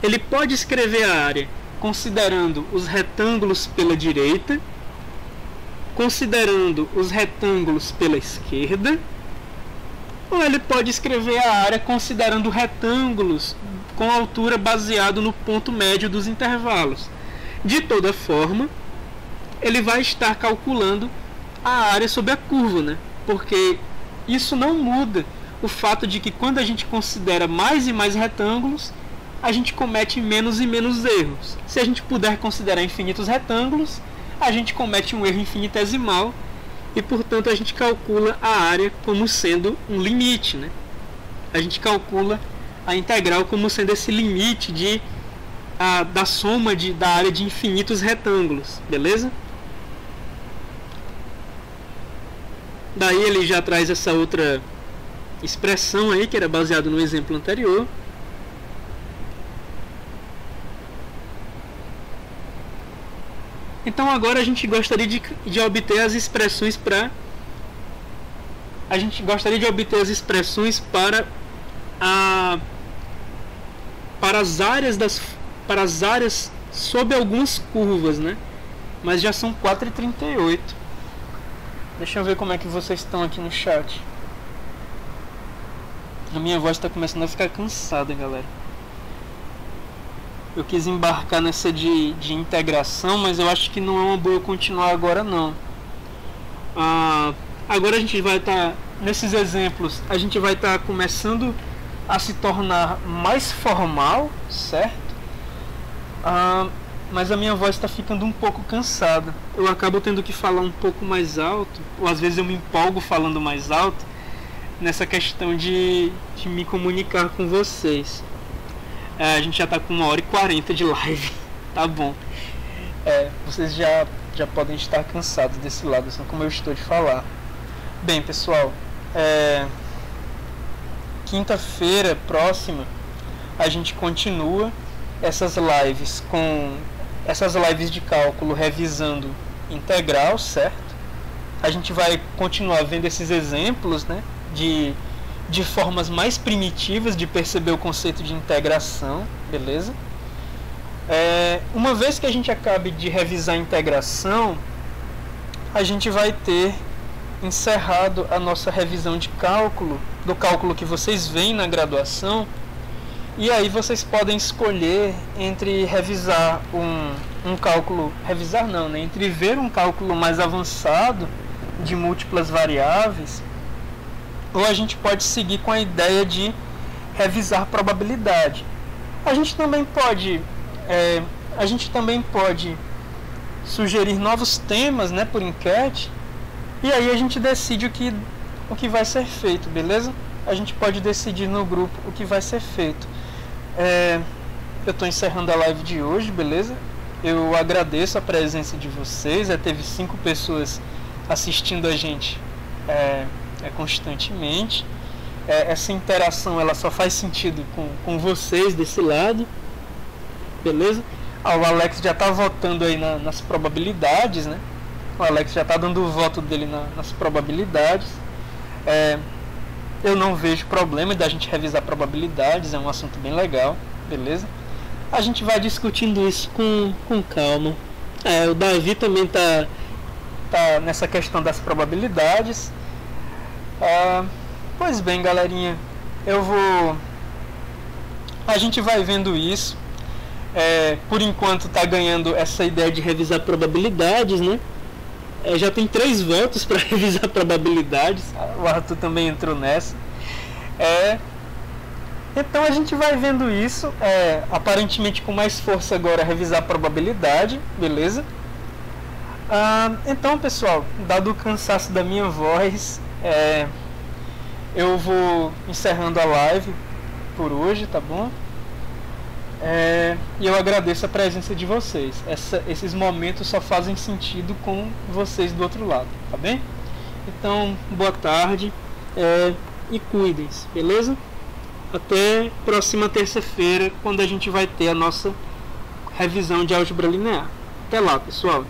Ele pode escrever a área considerando os retângulos pela direita, considerando os retângulos pela esquerda, ou ele pode escrever a área considerando retângulos com altura baseado no ponto médio dos intervalos. De toda forma, ele vai estar calculando a área sobre a curva, né? Porque isso não muda o fato de que quando a gente considera mais e mais retângulos, a gente comete menos e menos erros. Se a gente puder considerar infinitos retângulos, a gente comete um erro infinitesimal e, portanto, a gente calcula a área como sendo um limite, né? A gente calcula a integral como sendo esse limite da soma da área de infinitos retângulos, beleza? Daí ele já traz essa outra expressão aí, que era baseado no exemplo anterior. Então agora a gente gostaria de obter as expressões para para as áreas sob algumas curvas, né? Mas já são 4h38. Deixa eu ver como é que vocês estão aqui no chat. A minha voz está começando a ficar cansada, galera. Eu quis embarcar nessa de integração, mas eu acho que não é uma boa continuar agora não. Agora a gente vai estar, nesses exemplos, a gente vai estar começando a se tornar mais formal, certo? Mas a minha voz está ficando um pouco cansada. Eu acabo tendo que falar um pouco mais alto, ou às vezes eu me empolgo falando mais alto, nessa questão de me comunicar com vocês. A gente já está com 1h40 de live, tá bom. Vocês já podem estar cansados desse lado, assim como eu estou de falar. Bem, pessoal, quinta-feira próxima a gente continua essas lives de cálculo revisando integral, certo? A gente vai continuar vendo esses exemplos, né, de formas mais primitivas de perceber o conceito de integração, beleza? Uma vez que a gente acabe de revisar a integração, a gente vai ter encerrado a nossa revisão de cálculo, do cálculo que vocês veem na graduação, e aí vocês podem escolher entre revisar um cálculo, revisar não, né? Entre ver um cálculo mais avançado de múltiplas variáveis, ou a gente pode seguir com a ideia de revisar probabilidade. A gente também pode sugerir novos temas, né, por enquete, e aí a gente decide o que vai ser feito, beleza? A gente pode decidir no grupo o que vai ser feito. Eu estou encerrando a live de hoje, beleza? Eu agradeço a presença de vocês. Teve 5 pessoas assistindo a gente constantemente. Essa interação ela só faz sentido com vocês desse lado, beleza? O Alex já está votando aí nas probabilidades, né? O Alex já está dando o voto dele nas probabilidades. eu não vejo problema da gente revisar probabilidades, é um assunto bem legal, beleza? A gente vai discutindo isso com calma. O Davi também tá nessa questão das probabilidades. Pois bem, galerinha, a gente vai vendo isso. Por enquanto tá ganhando essa ideia de revisar probabilidades, né? Já tem 3 votos para revisar probabilidades. O Arthur também entrou nessa. Então a gente vai vendo isso. Aparentemente com mais força agora revisar probabilidade, beleza? Então, pessoal, dado o cansaço da minha voz, eu vou encerrando a live por hoje, tá bom? E eu agradeço a presença de vocês. Esses momentos só fazem sentido com vocês do outro lado, tá bem? Então, boa tarde e cuidem-se, beleza? Até próxima terça-feira, quando a gente vai ter a nossa revisão de álgebra linear. Até lá, pessoal!